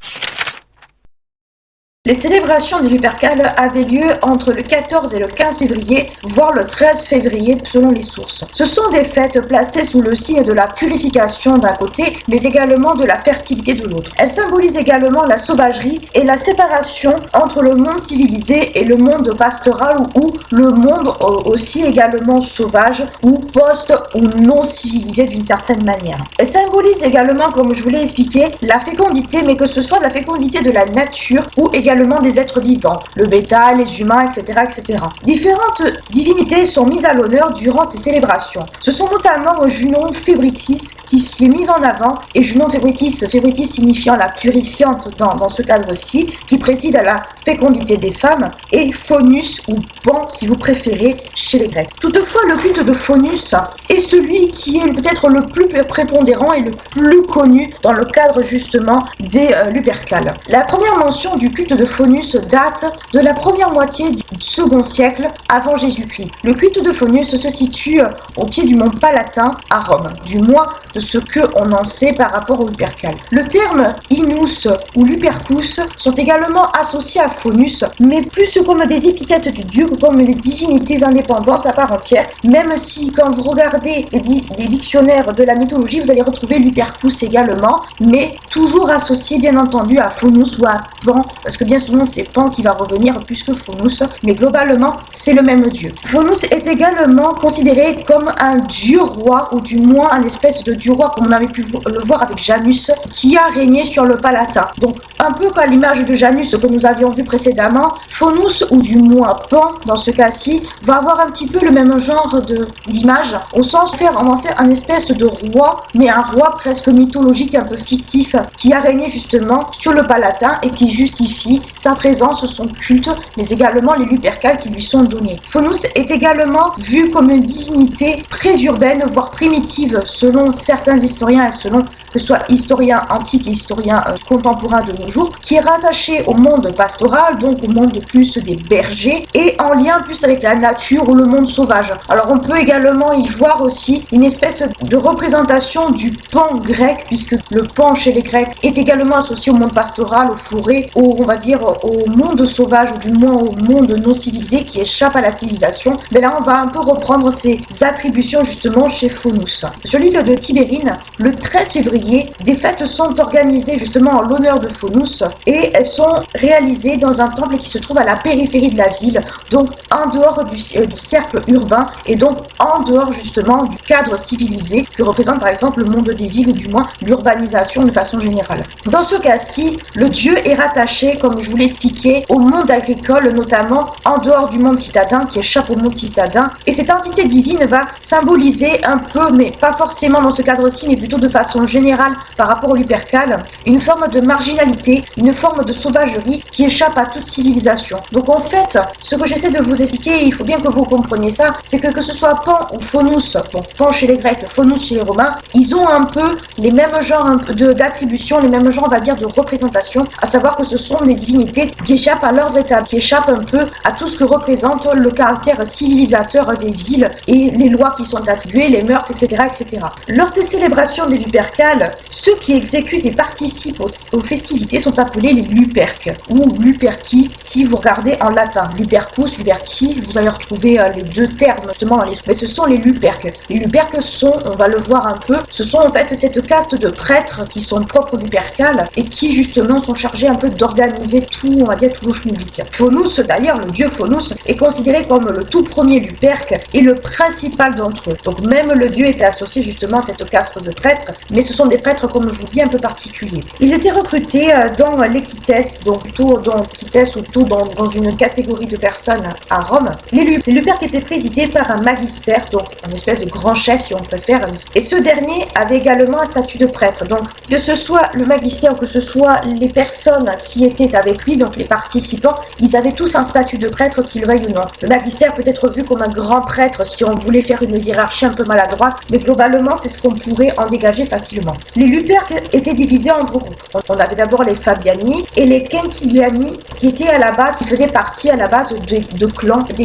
Les célébrations des Lupercales avaient lieu entre le 14 et le 15 février, voire le 13 février selon les sources. Ce sont des fêtes placées sous le signe de la purification d'un côté, mais également de la fertilité de l'autre. Elles symbolisent également la sauvagerie et la séparation entre le monde civilisé et le monde pastoral ou le monde aussi également sauvage ou post ou non civilisé d'une certaine manière. Elles symbolisent également, comme je vous l'ai expliqué, la fécondité, mais que ce soit la fécondité de la nature ou également des êtres vivants, le bétail, les humains, etc., etc. Différentes divinités sont mises à l'honneur durant ces célébrations. Ce sont notamment Junon Fébritis qui est mise en avant, et Junon Fébritis signifiant la purifiante dans ce cadre-ci, qui préside à la fécondité des femmes, et Faunus ou Pan si vous préférez chez les Grecs. Toutefois, le culte de Faunus est celui qui est peut-être le plus prépondérant et le plus connu dans le cadre justement des Lupercales. La première mention du culte de Faunus date de la première moitié du second siècle avant Jésus-Christ. Le culte de Faunus se situe au pied du mont Palatin à Rome, du moins de ce qu'on en sait par rapport aux Lupercales. Le terme Inus ou Lupercus sont également associés à Faunus, mais plus comme des épithètes du dieu que comme des divinités indépendantes à part entière, même si quand vous regardez des dictionnaires de la mythologie, vous allez retrouver Lupercus également, mais toujours associé bien entendu à Faunus ou à Pan, parce que bien souvent c'est Pan qui va revenir plus que Faunus, mais globalement c'est le même dieu. Faunus est également considéré comme un dieu roi, ou du moins un espèce de dieu roi comme on avait pu le voir avec Janus, qui a régné sur le Palatin. Donc un peu comme l'image de Janus que nous avions vu précédemment, Faunus ou du moins Pan dans ce cas-ci va avoir un petit peu le même genre d'image, au sens on en fait un espèce de roi, mais un roi presque mythologique, un peu fictif, qui a régné justement sur le Palatin et qui justifie sa présence, son culte, mais également les Lupercales qui lui sont donnés. Faunus est également vu comme une divinité pré-urbaine, voire primitive, selon certains historiens et selon que ce soit historiens antiques et historiens contemporains de nos jours, qui est rattaché au monde pastoral, donc au monde plus des bergers, et en lien plus avec la nature ou le monde sauvage. Alors on peut également y voir aussi une espèce de représentation du Pan grec, puisque le Pan chez les Grecs est également associé au monde pastoral, aux forêts, on va dire au monde sauvage, ou du moins au monde non civilisé qui échappe à la civilisation. Mais là on va un peu reprendre ces attributions justement chez Faunus. Sur l'île de Tibérine, le 13 février, des fêtes sont organisées justement en l'honneur de Faunus, et elles sont réalisées dans un temple qui se trouve à la périphérie de la ville, donc en dehors du cercle urbain, et donc en dehors justement du cadre civilisé que représente par exemple le monde des villes, ou du moins l'urbanisation de façon générale. Dans ce cas-ci, le dieu est rattaché, comme je vous l'ai expliqué, au monde agricole, notamment en dehors du monde citadin qui échappe au monde citadin, et cette entité divine va symboliser un peu, mais pas forcément dans ce cadre-ci, mais plutôt de façon générale par rapport aux Lupercales, une forme de marginalité, une forme de sauvagerie qui échappe à toute civilisation. Donc en fait, ce que j'essaie de vous expliquer, il faut bien que vous compreniez ça, c'est que ce soit Pan ou Faunus, bon, Pan chez les Grecs, Faunus chez les Romains, ils ont un peu les mêmes genres d'attributions, les mêmes genres, on va dire, de représentation, à savoir que ce sont des divinités qui échappent à l'ordre établi, qui échappent un peu à tout ce que représente le caractère civilisateur des villes et les lois qui sont attribuées, les mœurs, etc., etc. Lors des célébrations des Lupercales, ceux qui exécutent et participent aux festivités sont appelés les Luperques ou Lupercis si vous regardez en latin. Lupercus, Luperci, vous allez retrouver les deux termes justement dans les... Mais ce sont les Luperques. Les Luperques sont, on va le voir un peu, ce sont en fait cette caste de prêtres qui sont propres aux Lupercales et qui justement sont chargés un peu d'organiser tout, on va dire tout le schmilblick. Faunus d'ailleurs, le dieu Faunus, est considéré comme le tout premier Luperque et le principal d'entre eux. Donc même le dieu était associé justement à cette caste de prêtres, mais ce sont des prêtres, comme je vous dis, un peu particuliers. Ils étaient recrutés dans l'équitesse, donc plutôt dans l'équitesse ou plutôt dans une catégorie de personnes à Rome. Les Luperques étaient présidés par un magister, donc une espèce de grand chef si on préfère, et ce dernier avait également un statut de prêtre. Donc que ce soit le magister ou que ce soit les personnes qui étaient avec lui, donc les participants, ils avaient tous un statut de prêtre, qu'ils le veuillent ou non. Le magister peut être vu comme un grand prêtre si on voulait faire une hiérarchie un peu maladroite, mais globalement c'est ce qu'on pourrait en dégager facilement. Les Luperques étaient divisés en deux groupes. On avait d'abord les Fabiani et les Quintiliani qui étaient à la base, qui faisaient partie à la base des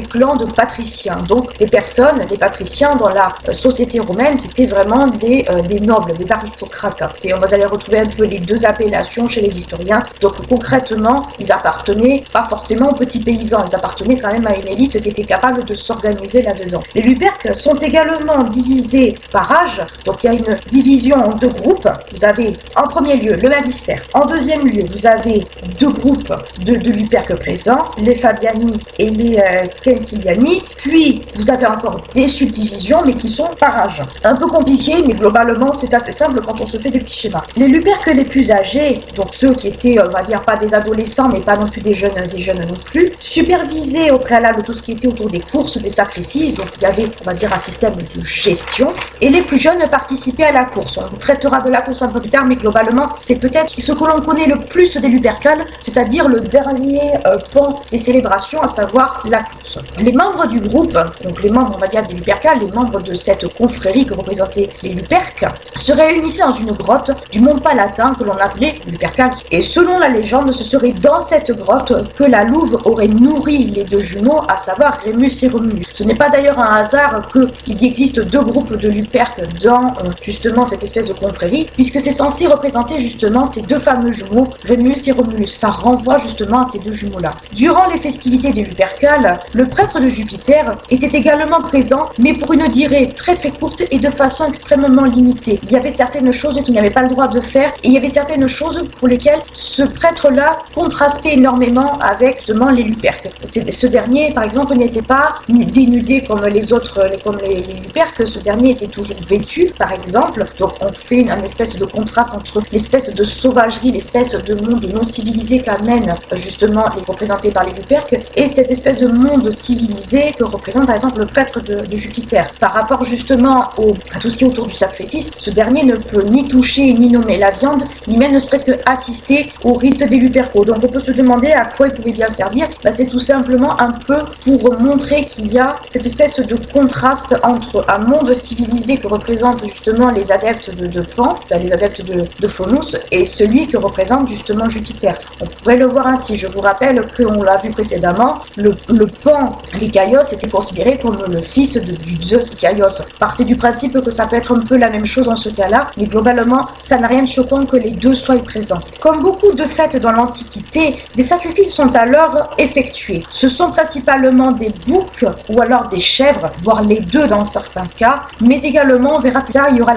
clans de patriciens. Donc des personnes, les patriciens dans la société romaine, c'était vraiment des nobles, des aristocrates. Vous allez retrouver un peu les deux appellations chez les historiens. Donc concrètement, également, ils appartenaient pas forcément aux petits paysans, ils appartenaient quand même à une élite qui était capable de s'organiser là-dedans. Les Luperques sont également divisés par âge, donc il y a une division en deux groupes. Vous avez en premier lieu le magistère, en deuxième lieu vous avez deux groupes de Luperques présents, les Fabiani et les Quintiliani, puis vous avez encore des subdivisions mais qui sont par âge. Un peu compliqué, mais globalement c'est assez simple quand on se fait des petits schémas. Les Luperques les plus âgés, donc ceux qui étaient, on va dire, pas des adolescents mais pas non plus des jeunes non plus, supervisaient au préalable tout ce qui était autour des courses, des sacrifices, donc il y avait, on va dire, un système de gestion, et les plus jeunes participaient à la course. On traitera de la course un peu plus tard, mais globalement c'est peut-être ce que l'on connaît le plus des Lupercales, c'est-à-dire le dernier pan des célébrations, à savoir la course. Les membres du groupe, donc les membres, on va dire, des Lupercales, les membres de cette confrérie que représentaient les Luperques, se réunissaient dans une grotte du Mont Palatin que l'on appelait Lupercales. Et selon la légende, ce serait dans cette grotte que la louve aurait nourri les deux jumeaux, à savoir Rémus et Romulus. Ce n'est pas d'ailleurs un hasard qu'il existe deux groupes de Luperques dans justement cette espèce de confrérie, puisque c'est censé représenter justement ces deux fameux jumeaux, Rémus et Romulus. Ça renvoie justement à ces deux jumeaux-là. Durant les festivités des Lupercales, le prêtre de Jupiter était également présent, mais pour une durée très très courte et de façon extrêmement limitée. Il y avait certaines choses qu'il n'avait pas le droit de faire, et il y avait certaines choses pour lesquelles ce prêtre-là contrastait énormément avec justement les Luperques. Ce dernier, par exemple, n'était pas dénudé comme les autres, comme les Luperques. Ce dernier était toujours vêtu, par exemple. Donc on fait une espèce de contraste entre l'espèce de sauvagerie, l'espèce de monde non civilisé qu'amène justement les représentés par les Luperques, et cette espèce de monde civilisé que représente par exemple le prêtre de Jupiter. Par rapport justement à tout ce qui est autour du sacrifice, ce dernier ne peut ni toucher ni nommer la viande, ni même ne serait-ce que assister au rite des Lupercaux. Donc on peut se demander à quoi il pouvait bien servir. C'est tout simplement un peu pour montrer qu'il y a cette espèce de contraste entre un monde civilisé que représentent justement les adeptes de Pan, les adeptes de Faunus, et celui que représente justement Jupiter. On pourrait le voir ainsi. Je vous rappelle qu'on l'a vu précédemment, le Pan Lycaios était considéré comme le fils du Zeus Lycaios. Partez du principe que ça peut être un peu la même chose dans ce cas-là, mais globalement, ça n'a rien de choquant que les deux soient présents. Comme beaucoup de fêtes dans l'Antiquité, des sacrifices sont alors effectués. Ce sont principalement des boucs ou alors des chèvres, voire les deux dans certains cas, mais également, on verra plus tard, il y aura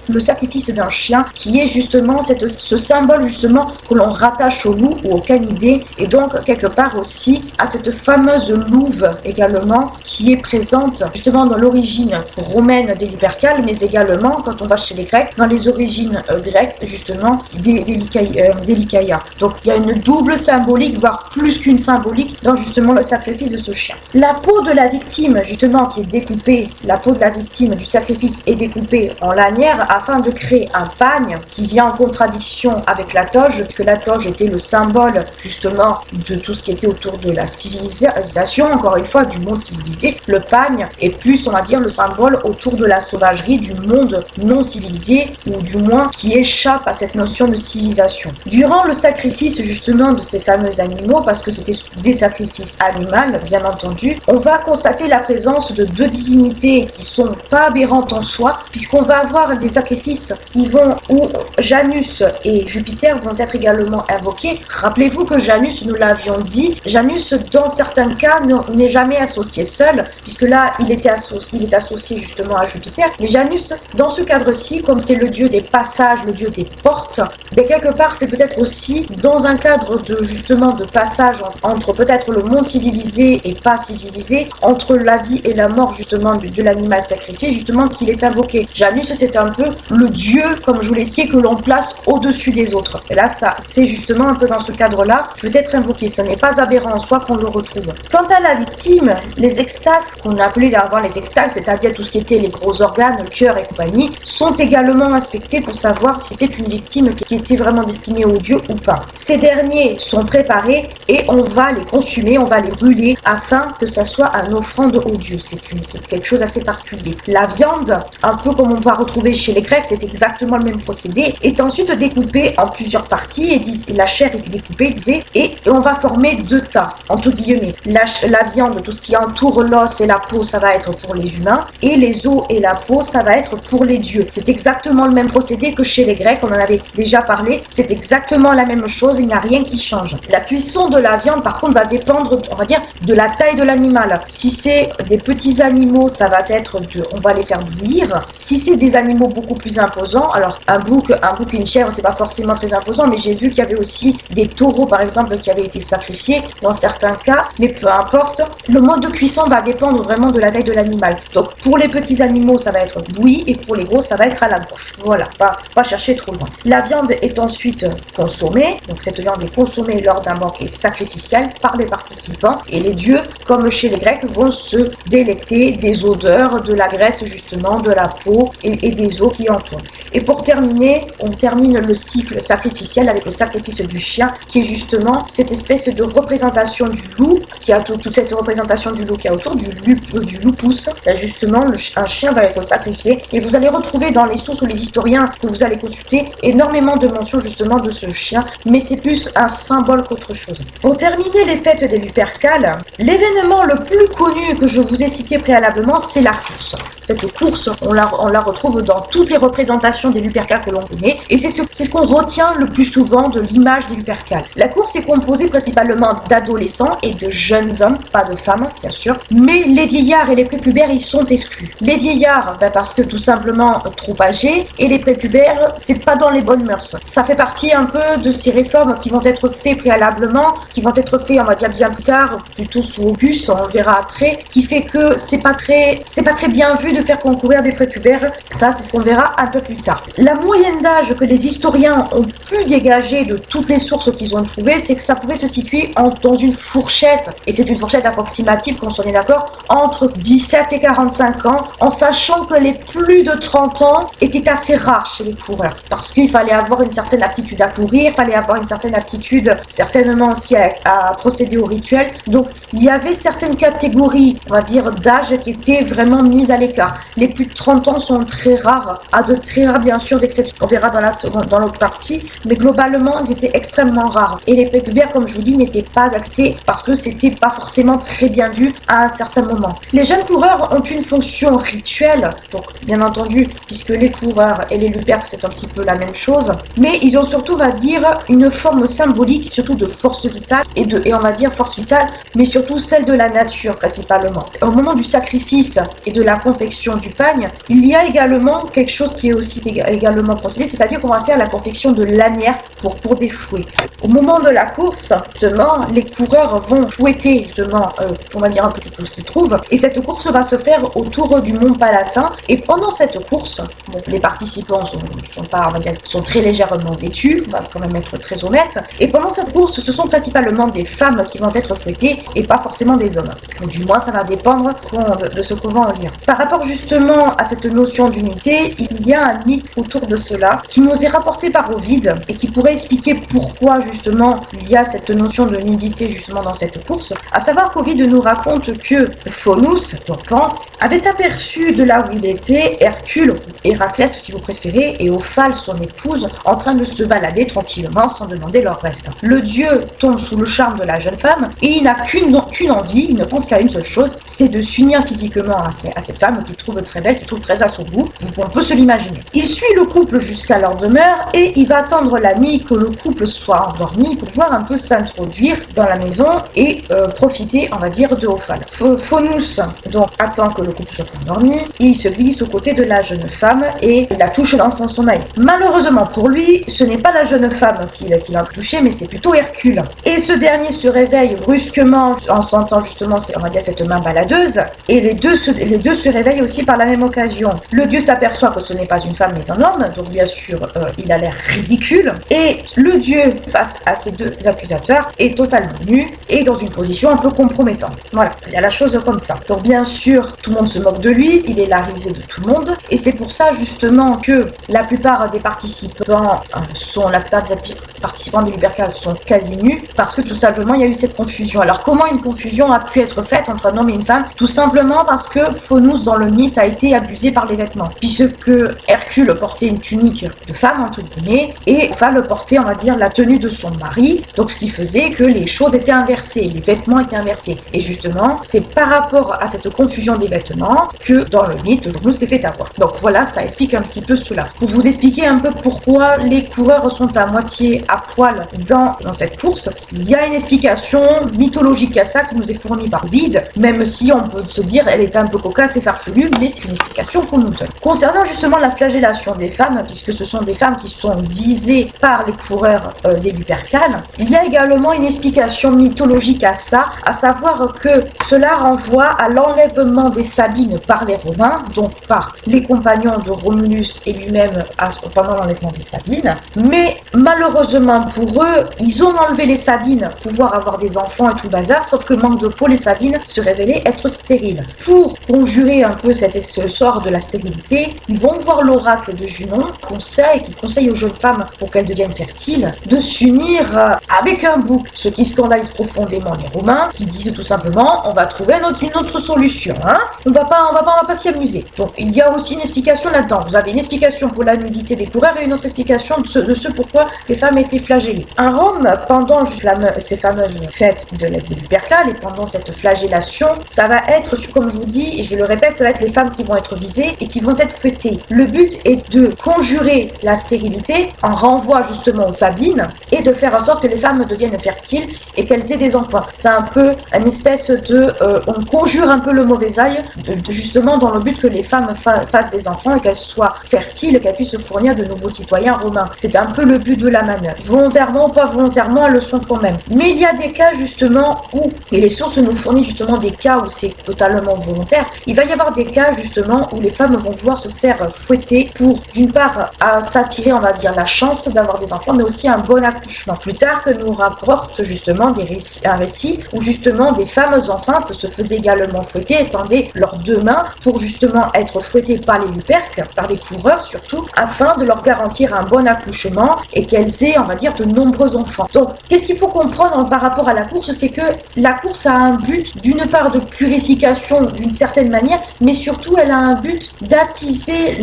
le sacrifice d'un chien qui est justement ce symbole justement que l'on rattache au loup ou au canidé, et donc quelque part aussi à cette fameuse louve également qui est présente justement dans l'origine romaine des Lupercales, mais également quand on va chez les Grecs, dans les origines grecques justement des Lycaïa. Donc il y a une double symbolique, voire plus qu'une symbolique dans justement le sacrifice de ce chien. La peau de la victime justement qui est découpée, la peau de la victime du sacrifice est découpée en lanière afin de créer un pagne qui vient en contradiction avec la toge, puisque la toge était le symbole justement de tout ce qui était autour de la civilisation, encore une fois du monde civilisé. Le pagne est plus, on va dire, le symbole autour de la sauvagerie, du monde non civilisé, ou du moins qui échappe à cette notion de civilisation. Durant le sacrifice justement de ces fameux animaux, parce que c'était des sacrifices animaux bien entendu, on va constater la présence de deux divinités qui sont pas aberrantes en soi, puisqu'on va avoir des sacrifices où Janus et Jupiter vont être également invoqués. Rappelez-vous que Janus, nous l'avions dit, Janus dans certains cas n'est jamais associé seul, puisque là il est associé justement à Jupiter, mais Janus dans ce cadre-ci, comme c'est le dieu des passages, le dieu des portes, mais quelque part c'est peut-être aussi dans un cadre de passage entre peut-être le monde civilisé et pas civilisé, entre la vie et la mort justement de l'animal sacrifié, justement qu'il est invoqué. Janus c'est un peu le dieu, comme je vous l'ai expliqué, que l'on place au-dessus des autres. Et là ça c'est justement un peu dans ce cadre-là, peut-être invoqué. Ce n'est pas aberrant en soi qu'on le retrouve. Quant à la victime, les extases, qu'on appelait avant les extases, c'est-à-dire tout ce qui était les gros organes, le cœur et compagnie, sont également inspectés pour savoir si c'était une victime qui était vraiment destinée aux dieux ou pas. Ces derniers sont préparés et on va les consumer, on va les brûler afin que ça soit une offrande aux dieux. C'est quelque chose d'assez particulier. La viande, un peu comme on va retrouver chez les Grecs, c'est exactement le même procédé, est ensuite découpée en plusieurs parties et la chair est découpée, et on va former deux tas, entre guillemets. La viande, tout ce qui entoure l'os et la peau, ça va être pour les humains, et les os et la peau, ça va être pour les dieux. C'est exactement le même procédé que chez les Grecs, on en avait déjà parlé, c'est exactement la même chose, il n'y a rien rien qui change. La cuisson de la viande, par contre, va dépendre, on va dire, de la taille de l'animal. Si c'est des petits animaux, ça va être on va les faire bouillir. Si c'est des animaux beaucoup plus imposants, alors un bouc et une chèvre, c'est pas forcément très imposant, mais j'ai vu qu'il y avait aussi des taureaux, par exemple, qui avaient été sacrifiés dans certains cas, mais peu importe. Le mode de cuisson va dépendre vraiment de la taille de l'animal. Donc, pour les petits animaux, ça va être bouilli, et pour les gros, ça va être à la broche. Voilà, pas chercher trop loin. La viande est ensuite consommée, donc cette viande est consommée lors d'un banquet sacrificiel par les participants, et les dieux, comme chez les Grecs, vont se délecter des odeurs, de la graisse justement, de la peau et des os qui entourent. Et pour terminer, on termine le cycle sacrificiel avec le sacrifice du chien, qui est justement cette espèce de représentation du loup, qui a toute cette représentation du loup qui est autour, du lupus. Là justement, un chien va être sacrifié, et vous allez retrouver dans les sources ou les historiens que vous allez consulter énormément de mentions justement de ce chien, mais c'est plus un symbole qu'autre chose. Pour terminer les fêtes des Lupercales, l'événement le plus connu que je vous ai cité préalablement, c'est la course. Cette course, on la retrouve dans toutes les représentations des Lupercales que l'on connaît, et c'est ce qu'on retient le plus souvent de l'image des Lupercales. La course est composée principalement d'adolescents et de jeunes hommes, pas de femmes bien sûr, mais les vieillards et les prépubères y sont exclus. Les vieillards, parce que tout simplement trop âgés, et les prépubères, c'est pas dans les bonnes mœurs. Ça fait partie un peu de ces réformes qui vont être faites préalablement, qui vont être faites, on va dire bien plus tard, plutôt sous Auguste, on le verra après, qui fait que c'est pas très bien vu de faire concourir des prépubères. Ça, c'est ce qu'on verra un peu plus tard. La moyenne d'âge que les historiens ont pu dégager de toutes les sources qu'ils ont trouvées, c'est que ça pouvait se situer dans une fourchette, et c'est une fourchette approximative, qu'on s'en est d'accord, entre 17 et 45 ans, en sachant que les plus de 30 ans étaient assez rares chez les coureurs, parce qu'il fallait avoir une certaine aptitude à courir, il fallait avoir une certaine aptitude certainement aussi à procéder au rituel. Donc il y avait certaines catégories, on va dire, d'âge qui étaient vraiment mises à l'écart. Les plus de 30 ans sont très rares, à de très rares bien sûr exceptions, on verra dans l'autre partie, mais globalement ils étaient extrêmement rares. Et les prépubères, comme je vous dis, n'étaient pas acceptés parce que c'était pas forcément très bien vu à un certain moment. Les jeunes coureurs ont une fonction rituelle, donc bien entendu, puisque les coureurs et les luperques c'est un petit peu la même chose, mais ils ont surtout, on va dire, une forme symbolique, surtout de force vitale, et on va dire force vitale, mais surtout celle de la nature principalement. Au moment du sacrifice et de la confection du pagne, il y a également quelque chose qui est aussi également procédé, c'est-à-dire qu'on va faire la confection de lanières pour des fouets. Au moment de la course, justement, les coureurs vont fouetter, justement, on va dire un peu tout ce qu'ils trouvent, et cette course va se faire autour du Mont Palatin, et pendant cette course, bon, les participants sont très légèrement vêtus, on va quand même être très honnête, et pendant cette course, ce sont principalement des femmes qui vont être fouettées, et pas forcément des hommes. Ou du moins, ça va dépendre de ce qu'on va en lire. Par rapport justement à cette notion d'unité, il y a un mythe autour de cela, qui nous est rapporté par Ovide, et qui pourrait expliquer pourquoi justement il y a cette notion de nudité justement dans cette course, à savoir qu'Ovide nous raconte que Faunus, donc Pan, avait aperçu de là où il était Hercule, Héraclès si vous préférez, et Ophale son épouse, en train de se balader tranquillement sans demander leur reste. Le dieu tombe sous le charme de la jeune femme, et il n'a qu'une envie, il ne pense qu'à une seule chose, c'est de s'unir physiquement à cette femme qu'il trouve très belle, qu'il trouve très à son goût, on peut se l'imaginer. Il suit le couple jusqu'à leur demeure, et il va attendre la nuit que le couple soit endormi pour pouvoir un peu s'introduire dans la maison et profiter, on va dire, de Ophale. Faunus donc attend que le couple soit endormi, il se glisse aux côtés de la jeune femme et la touche dans son sommeil. Malheureusement pour lui, ce n'est pas la jeune femme qui l'a touché, mais c'est plutôt Hercule. Et ce dernier se réveille brusquement en sentant justement, on va dire, cette main baladeuse, et les deux se réveillent aussi par la même occasion. Le dieu s'aperçoit que ce n'est pas une femme mais un homme, donc bien sûr il a l'air ridicule, et le dieu face à ces deux accusateurs est totalement nu et dans une position un peu compromettante. Voilà, il y a la chose comme ça. Donc bien sûr, tout le monde se moque de lui, il est la risée de tout le monde, et c'est pour ça justement que la plupart des participants des Lupercales sont quasi nus, parce que tout simplement il y a eu cette confusion. Alors comment une confusion a pu être faite entre un homme et une femme? Tout simplement parce que Faunus dans le le mythe a été abusé par les vêtements, puisque Hercule portait une tunique de femme entre guillemets et Ophale portait, on va dire, la tenue de son mari, donc ce qui faisait que les choses étaient inversées, les vêtements étaient inversés. Et justement, c'est par rapport à cette confusion des vêtements que dans le mythe, Romulus s'est fait avoir. Donc voilà, ça explique un petit peu cela. Pour vous expliquer un peu pourquoi les coureurs sont à moitié à poil dans cette course, il y a une explication mythologique à ça qui nous est fournie par Ovide, même si on peut se dire elle est un peu cocasse et farfelue, mais c'est une explication qu'on nous donne. Concernant justement la flagellation des femmes, puisque ce sont des femmes qui sont visées par les coureurs des Lupercales, il y a également une explication mythologique à ça, à savoir que cela renvoie à l'enlèvement des Sabines par les Romains, donc par les compagnons de Romulus et lui-même pendant l'enlèvement des Sabines, mais malheureusement pour eux, ils ont enlevé les Sabines pour pouvoir avoir des enfants et tout le bazar, sauf que manque de peau, les Sabines se révélaient être stériles. Pour conjurer un peu ce sort de la stérilité, ils vont voir l'oracle de Junon, qui conseille aux jeunes femmes pour qu'elles deviennent fertiles, de s'unir avec un bouc, ce qui scandalise profondément les Romains, qui disent tout simplement on va trouver une autre solution, hein, on va pas s'y amuser. Donc il y a aussi une explication là-dedans. Vous avez une explication pour la nudité des coureurs et une autre explication de ce pourquoi les femmes étaient flagellées. À Rome, pendant ces fameuses fêtes des Lupercales et pendant cette flagellation, ça va être, comme je vous dis et je le répète, ça va être les femmes qui vont être visées et qui vont être fouettées. Le but est de conjurer la stérilité en renvoi justement aux Sabines et de faire en sorte que les femmes deviennent fertiles et qu'elles aient des enfants. C'est un peu une espèce de... on conjure un peu le mauvais œil justement dans le but que les femmes fassent des enfants et qu'elles soient fertiles, qu'elles puissent se fournir de nouveaux citoyens romains. C'est un peu le but de la manœuvre. Volontairement ou pas volontairement, elles le sont quand même. Mais il y a des cas justement où, et les sources nous fournissent justement des cas où c'est totalement volontaire, il va y avoir des cas justement où les femmes vont vouloir se faire fouetter pour d'une part à s'attirer, on va dire, la chance d'avoir des enfants, mais aussi un bon accouchement. Plus tard que nous rapporte justement un récit où justement des femmes enceintes se faisaient également fouetter et tendaient leurs deux mains pour justement être fouettées par les Luperques, par les coureurs surtout, afin de leur garantir un bon accouchement et qu'elles aient, on va dire, de nombreux enfants. Donc, qu'est-ce qu'il faut comprendre par rapport à la course, c'est que la course a un but, d'une part de purification d'une certaine manière, mais surtout elle a un but d'attiser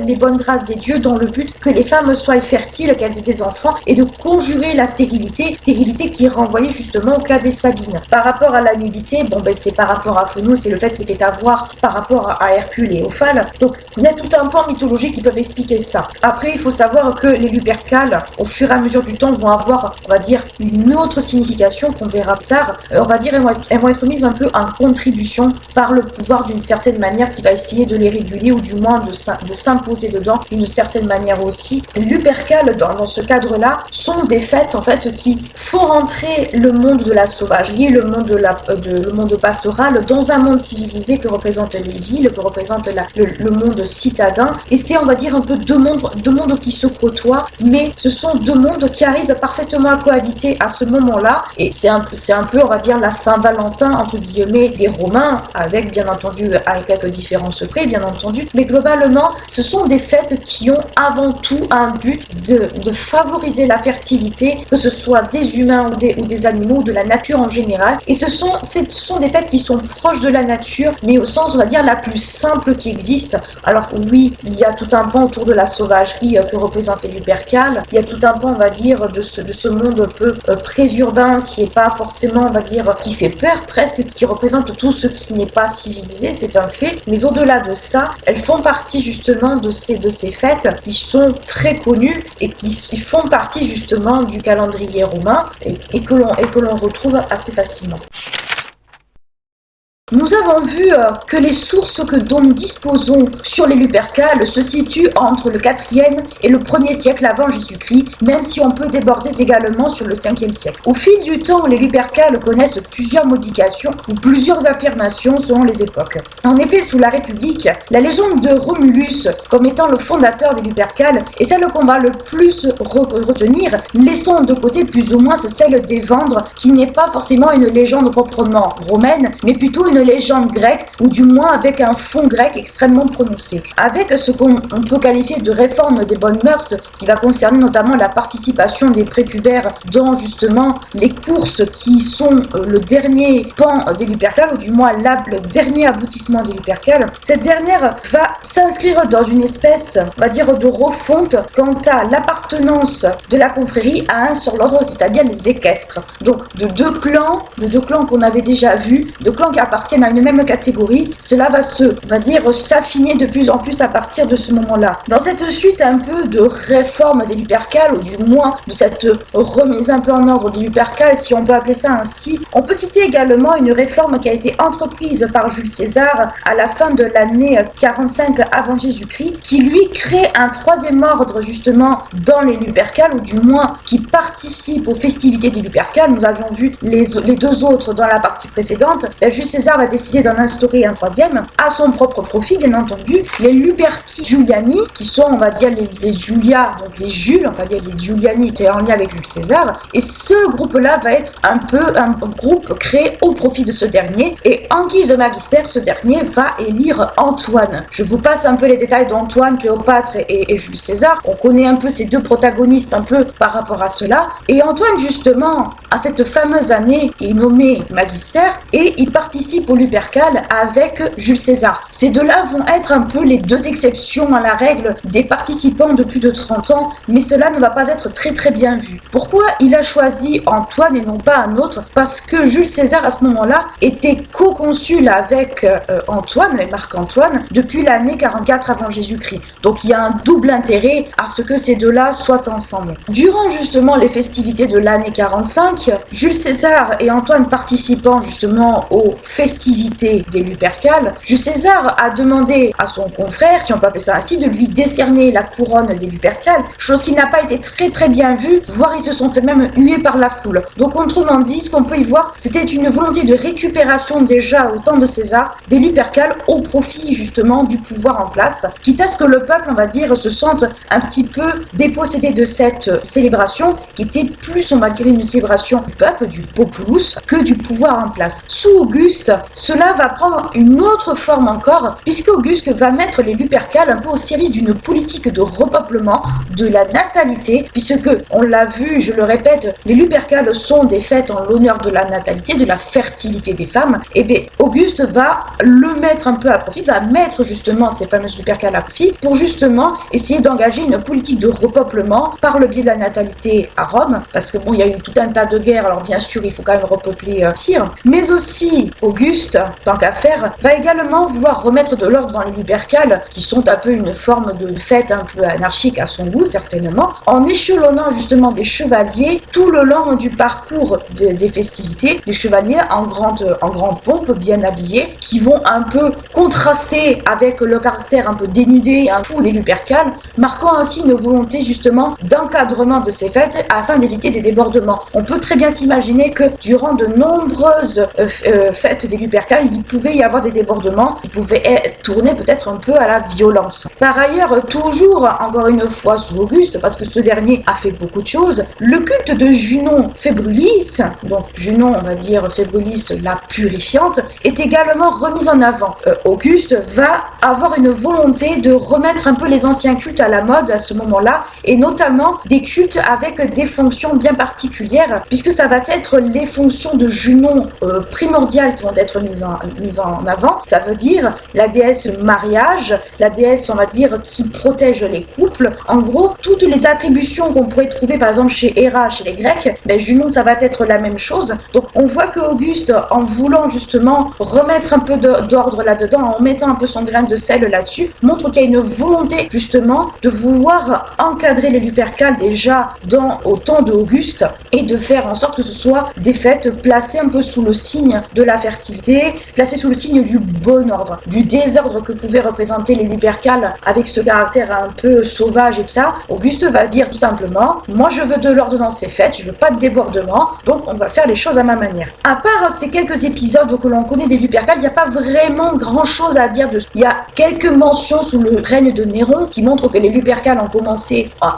les bonnes grâces des dieux dans le but que les femmes soient fertiles, qu'elles aient des enfants et de conjurer la stérilité qui est renvoyée justement au cas des Sabines. Par rapport à la nudité, c'est par rapport à Phonos, c'est le fait qu'il fait avoir par rapport à Hercule et Ophale. Donc il y a tout un pan mythologique qui peuvent expliquer ça. Après, il faut savoir que les Lupercales, au fur et à mesure du temps, vont avoir, on va dire, une autre signification qu'on verra plus tard. On va dire, elles vont être mises un peu en contribution par le pouvoir d'une certaine manière qui va essayer de les réguler ou du moins de s'imposer dedans d'une certaine manière aussi. Les Lupercales, dans ce cadre-là, sont des fêtes en fait qui font rentrer le monde de la sauvagerie, le monde pastoral dans un monde civilisé que représentent les villes, que représente le monde citadin. Et c'est, on va dire, un peu deux mondes qui se côtoient, mais ce sont deux mondes qui arrivent parfaitement à cohabiter à ce moment-là. Et c'est un peu, on va dire, la Saint-Valentin, entre guillemets, des Romains, avec, bien entendu, avec quelques différences près, bien entendu. Mais globalement, ce sont des fêtes qui ont avant tout un but de favoriser la fertilité, que ce soit des humains ou des animaux, ou de la nature en général. Et ce sont des fêtes qui sont proches de la nature, mais au sens, on va dire, la plus simple qui existe. Alors oui, il y a tout un pan autour de la sauvagerie que représentent les Lupercales. Il y a tout un pan, on va dire, de ce monde un peu pré-urbain qui est pas forcément, on va dire, qui fait peur presque, qui représente tout ce qui n'est pas civilisé, c'est un fait. Mais au-delà de ça, elles font partie justement de ces fêtes qui sont très connues et qui font partie justement du calendrier romain et que l'on retrouve assez facilement. Nous avons vu que les sources dont nous disposons sur les Lupercales se situent entre le 4e et le 1er siècle avant Jésus-Christ, même si on peut déborder également sur le 5e siècle. Au fil du temps, les Lupercales connaissent plusieurs modifications ou plusieurs affirmations selon les époques. En effet, sous la République, la légende de Romulus comme étant le fondateur des Lupercales est celle qu'on va le plus retenir, laissant de côté plus ou moins celle des Vendres, qui n'est pas forcément une légende proprement romaine, mais plutôt une légende grecque, ou du moins avec un fond grec extrêmement prononcé. Avec ce qu'on peut qualifier de réforme des bonnes mœurs, qui va concerner notamment la participation des prépubères dans justement les courses qui sont le dernier pan des Lupercales, ou du moins le dernier aboutissement des Lupercales. Cette dernière va s'inscrire dans une espèce, on va dire, de refonte quant à l'appartenance de la confrérie à un seul ordre, c'est-à-dire les équestres. Donc de deux clans qu'on avait déjà vus, deux clans qui appartiennent à une même catégorie, cela va s'affiner de plus en plus à partir de ce moment-là. Dans cette suite un peu de réforme des Lupercales, ou du moins de cette remise un peu en ordre des Lupercales, si on peut appeler ça ainsi, on peut citer également une réforme qui a été entreprise par Jules César à la fin de l'année 45 avant Jésus-Christ, qui lui crée un troisième ordre justement dans les Lupercales, ou du moins qui participe aux festivités des Lupercales. Nous avions vu les deux autres dans la partie précédente. Jules César a décidé d'en instaurer un troisième à son propre profit, bien entendu. Les Luperci Giuliani, qui sont, on va dire, les Julia, donc les Jules, on va dire les Giuliani, c'est en lien avec Jules César. Et ce groupe-là va être un peu un groupe créé au profit de ce dernier. Et en guise de magister, ce dernier va élire Antoine. Je vous passe un peu les détails d'Antoine, Cléopâtre et Jules César. On connaît un peu ces deux protagonistes un peu par rapport à cela. Et Antoine, justement, à cette fameuse année, est nommé magister et il participe au Lupercales avec Jules César. Ces deux-là vont être un peu les deux exceptions à la règle des participants de plus de 30 ans, mais cela ne va pas être très très bien vu. Pourquoi il a choisi Antoine et non pas un autre? Parce que Jules César à ce moment-là était co-consul avec Antoine, Marc-Antoine, depuis l'année 44 avant Jésus-Christ. Donc il y a un double intérêt à ce que ces deux-là soient ensemble. Durant justement les festivités de l'année 45, Jules César et Antoine participant justement aux festivités des Lupercales, Jules César a demandé à son confrère, si on peut appeler ça ainsi, de lui décerner la couronne des Lupercales, chose qui n'a pas été très très bien vue, voire ils se sont fait même huer par la foule. Donc autrement dit, ce qu'on peut y voir, c'était une volonté de récupération déjà au temps de César des Lupercales au profit justement du pouvoir en place, quitte à ce que le peuple, on va dire, se sente un petit peu dépossédé de cette célébration qui était plus, on va dire, une célébration du peuple, du populus, que du pouvoir en place. Sous Auguste, cela va prendre une autre forme encore, puisque Auguste va mettre les Lupercales un peu au service d'une politique de repeuplement, de la natalité, puisque, on l'a vu, je le répète, les Lupercales sont des fêtes en l'honneur de la natalité, de la fertilité des femmes. Et bien, Auguste va le mettre un peu à profit, va mettre justement ces fameuses Lupercales à profit pour justement essayer d'engager une politique de repeuplement par le biais de la natalité à Rome, parce que bon, il y a eu tout un tas de guerres, alors bien sûr, il faut quand même repeupler Tyr, mais aussi Auguste, tant qu'à faire, va également vouloir remettre de l'ordre dans les Lupercales, qui sont un peu une forme de fête un peu anarchique à son goût, certainement, en échelonnant justement des chevaliers tout le long du parcours des festivités, des chevaliers en grande pompe, bien habillés, qui vont un peu contraster avec le caractère un peu dénudé et un fou des Lupercales, marquant ainsi une volonté justement d'encadrement de ces fêtes afin d'éviter des débordements. On peut très bien s'imaginer que durant de nombreuses fêtes des Lupercales, il pouvait y avoir des débordements qui pouvaient tourner peut-être un peu à la violence. Par ailleurs, toujours encore une fois sous Auguste, parce que ce dernier a fait beaucoup de choses, le culte de Junon Februlis, donc Junon, on va dire Februlis la purifiante, est également remis en avant. Auguste va avoir une volonté de remettre un peu les anciens cultes à la mode à ce moment-là, et notamment des cultes avec des fonctions bien particulières, puisque ça va être les fonctions de Junon primordiales qui vont être mises en avant. Ça veut dire la déesse mariage, la déesse, on va dire, qui protège les couples. En gros, toutes les attributions qu'on pourrait trouver par exemple chez Héra, chez les Grecs, Junon, ça va être la même chose. Donc on voit que Auguste, en voulant justement remettre un peu d'ordre là-dedans, en mettant un peu son grain de sel là-dessus, montre qu'il y a une volonté justement de vouloir encadrer les Lupercales déjà au temps de Auguste et de faire en sorte que ce soit des fêtes placées un peu sous le signe de la fertilité, placées sous le signe du bon ordre, du désordre que pouvaient représenter les Lupercales avec ce caractère un peu sauvage et tout ça. Auguste va dire tout simplement, moi je veux de l'ordre dans ces fêtes, je veux pas de débordement, donc on va faire les choses à ma manière. À part ces quelques épisodes que l'on connaît des Lupercales, il n'y a pas vraiment grand chose à dire dessus. Il y a quelques mentions sous le règne de Néron qui montrent que les Lupercales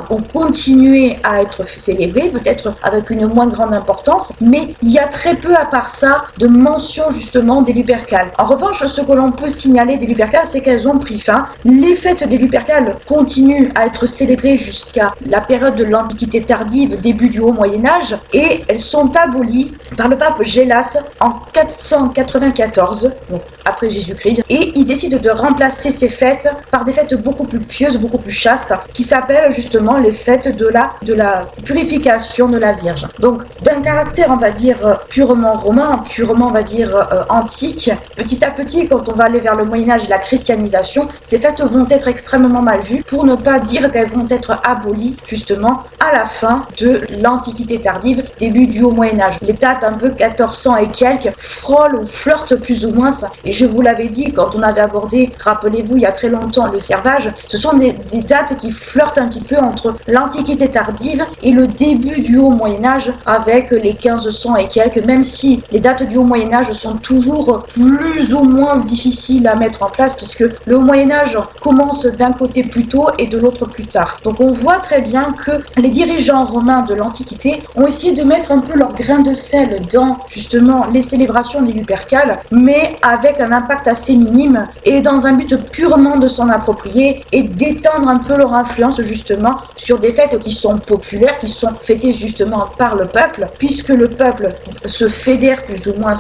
ont continué à être célébrées, peut-être avec une moins grande importance, mais il y a très peu à part ça de mentions justement justement des Lupercales. En revanche, ce que l'on peut signaler des Lupercales, c'est qu'elles ont pris fin. Les fêtes des Lupercales continuent à être célébrées jusqu'à la période de l'Antiquité tardive, début du Haut Moyen-Âge, et elles sont abolies par le pape Gélas en 494, donc après Jésus-Christ, et il décide de remplacer ces fêtes par des fêtes beaucoup plus pieuses, beaucoup plus chastes, qui s'appellent justement les fêtes de la purification de la Vierge. Donc d'un caractère, on va dire, purement romain, purement, on va dire, antique, petit à petit, quand on va aller vers le Moyen-Âge et la christianisation, ces fêtes vont être extrêmement mal vues, pour ne pas dire qu'elles vont être abolies justement à la fin de l'Antiquité tardive, début du Haut Moyen-Âge. Les dates un peu 1400 et quelques frôlent ou flirtent plus ou moins ça. Et je vous l'avais dit quand on avait abordé, rappelez-vous, il y a très longtemps, le servage, ce sont des dates qui flirtent un petit peu entre l'Antiquité tardive et le début du Haut Moyen-Âge avec les 1500 et quelques, même si les dates du Haut Moyen-Âge sont toujours plus ou moins difficiles à mettre en place puisque le Haut Moyen-Âge commence d'un côté plus tôt et de l'autre plus tard. Donc on voit très bien que les dirigeants romains de l'Antiquité ont essayé de mettre un peu leur grain de sel dans justement les célébrations des Lupercales, mais avec un impact assez minime et dans un but purement de s'en approprier et d'étendre un peu leur influence justement sur des fêtes qui sont populaires, qui sont fêtées justement par le peuple, puisque le peuple se fédère plus ou moins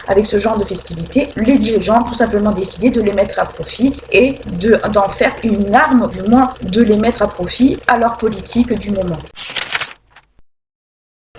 avec ce genre de festivités. Les dirigeants ont tout simplement décidé de les mettre à profit et d'en faire une arme, du moins de les mettre à profit à leur politique du moment.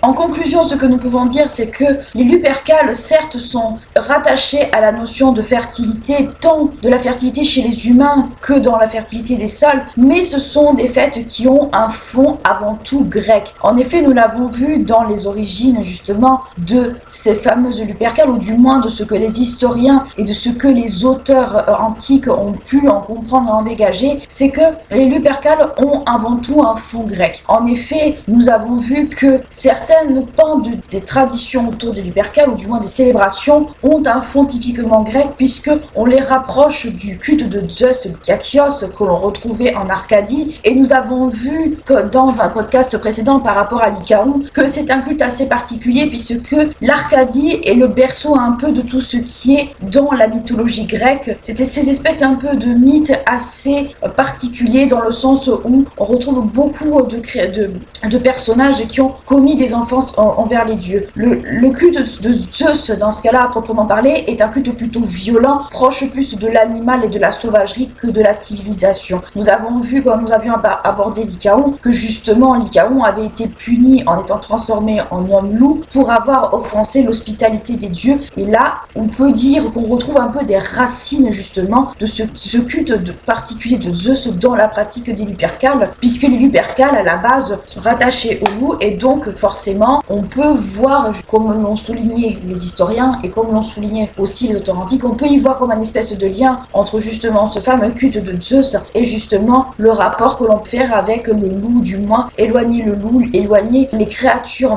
En conclusion, ce que nous pouvons dire, c'est que les Lupercales, certes, sont rattachées à la notion de fertilité, tant de la fertilité chez les humains que dans la fertilité des sols, mais ce sont des fêtes qui ont un fond avant tout grec. En effet, nous l'avons vu dans les origines, justement, de ces fameuses Lupercales, ou du moins de ce que les historiens et de ce que les auteurs antiques ont pu en comprendre et en dégager, c'est que les Lupercales ont avant tout un fond grec. En effet, nous avons vu que certaines pans des traditions autour des Lupercales, ou du moins des célébrations, ont un fond typiquement grec, puisque on les rapproche du culte de Zeus Diakios que l'on retrouvait en Arcadie, et nous avons vu que dans un podcast précédent par rapport à Lycaon, que c'est un culte assez particulier, puisque l'Arcadie est le berceau un peu de tout ce qui est dans la mythologie grecque. C'était ces espèces un peu de mythes assez particuliers, dans le sens où on retrouve beaucoup de personnages qui ont commis des offenses envers les dieux. Le culte de Zeus, dans ce cas-là, à proprement parler, est un culte plutôt violent, proche plus de l'animal et de la sauvagerie que de la civilisation. Nous avons vu, quand nous avions abordé Lycaon, que justement Lycaon avait été puni en étant transformé en homme-loup pour avoir offensé l'hospitalité des dieux. Et là, on peut dire qu'on retrouve un peu des racines justement de ce culte particulier de Zeus dans la pratique des Lupercales, puisque les Lupercales, à la base, sont rattachées au loup, et donc forcément on peut voir, comme l'ont souligné les historiens et comme l'ont souligné aussi les auteurs antiques, on peut y voir comme un espèce de lien entre justement ce fameux culte de Zeus et justement le rapport que l'on peut faire avec le loup, du moins éloigner le loup, éloigner les créatures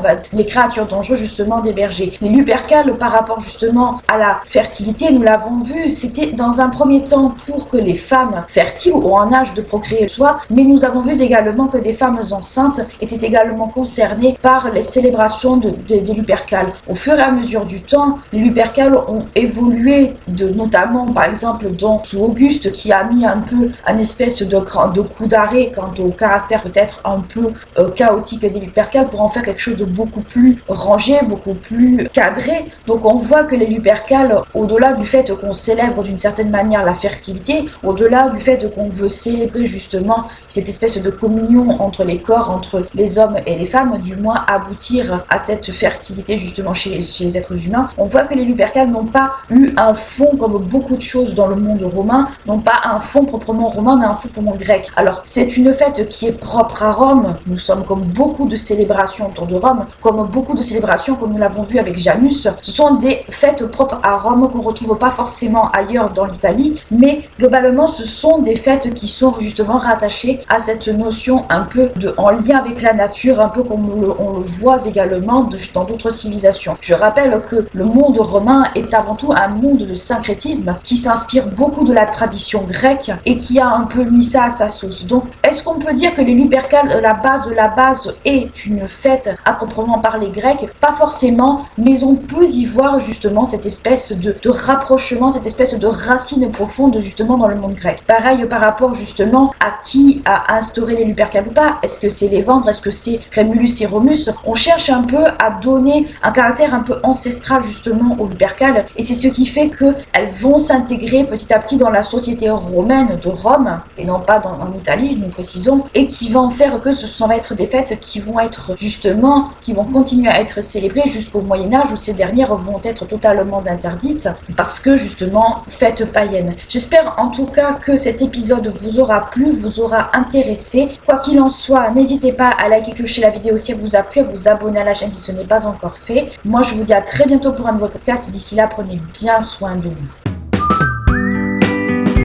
dangereuses justement des bergers. Les Lupercales, par rapport justement à la fertilité, nous l'avons vu, c'était dans un premier temps pour que les femmes fertiles ou en âge de procréer soient, mais nous avons vu également que des femmes enceintes étaient également concernées par les célébrations des Lupercales. Au fur et à mesure du temps, les Lupercales ont évolué, notamment par exemple sous Auguste, qui a mis un peu un espèce de coup d'arrêt quant au caractère peut-être un peu chaotique des Lupercales, pour en faire quelque chose de beaucoup plus rangé, beaucoup plus cadré. Donc on voit que les Lupercales, au-delà du fait qu'on célèbre d'une certaine manière la fertilité, au-delà du fait qu'on veut célébrer justement cette espèce de communion entre les corps, entre les hommes et les femmes, du moins aboutir à cette fertilité justement chez les êtres humains, on voit que les Lupercales n'ont pas eu un fond, comme beaucoup de choses dans le monde romain, n'ont pas un fond proprement romain, mais un fond proprement grec. Alors c'est une fête qui est propre à Rome. Nous sommes comme beaucoup de célébrations autour de Rome, comme beaucoup de célébrations comme nous l'avons vu avec Janus. Ce sont des fêtes propres à Rome qu'on ne retrouve pas forcément ailleurs dans l'Italie, mais globalement ce sont des fêtes qui sont justement rattachées à cette notion un peu en lien avec la nature, un peu comme on le voit également dans d'autres civilisations. Je rappelle que le monde romain est avant tout un monde de syncrétisme qui s'inspire beaucoup de la tradition grecque et qui a un peu mis ça à sa sauce. Donc, est-ce qu'on peut dire que les Lupercales, la base de la base, est une fête à proprement parler grecque? Pas forcément, mais on peut y voir justement cette espèce de rapprochement, cette espèce de racine profonde justement dans le monde grec. Pareil par rapport justement à qui a instauré les Lupercales ou pas. Est-ce que c'est les Vendres? Est-ce que c'est Rémulus et Romus? On cherche un peu à donner un caractère un peu ancestral justement aux Lupercales, et c'est ce qui fait qu'elles vont s'intégrer petit à petit dans la société romaine de Rome, et non pas en Italie, nous précisons, et qui va en faire que ce va être des fêtes qui vont être justement, qui vont continuer à être célébrées jusqu'au Moyen-Âge, où ces dernières vont être totalement interdites, parce que justement, fêtes païennes. J'espère en tout cas que cet épisode vous aura plu, vous aura intéressé. Quoi qu'il en soit, n'hésitez pas à liker, clocher la vidéo si elle vous a plu, à vous abonner à la chaîne si ce n'est pas encore fait. Moi, je vous dis à très bientôt pour un nouveau podcast, et d'ici là, prenez bien soin de vous.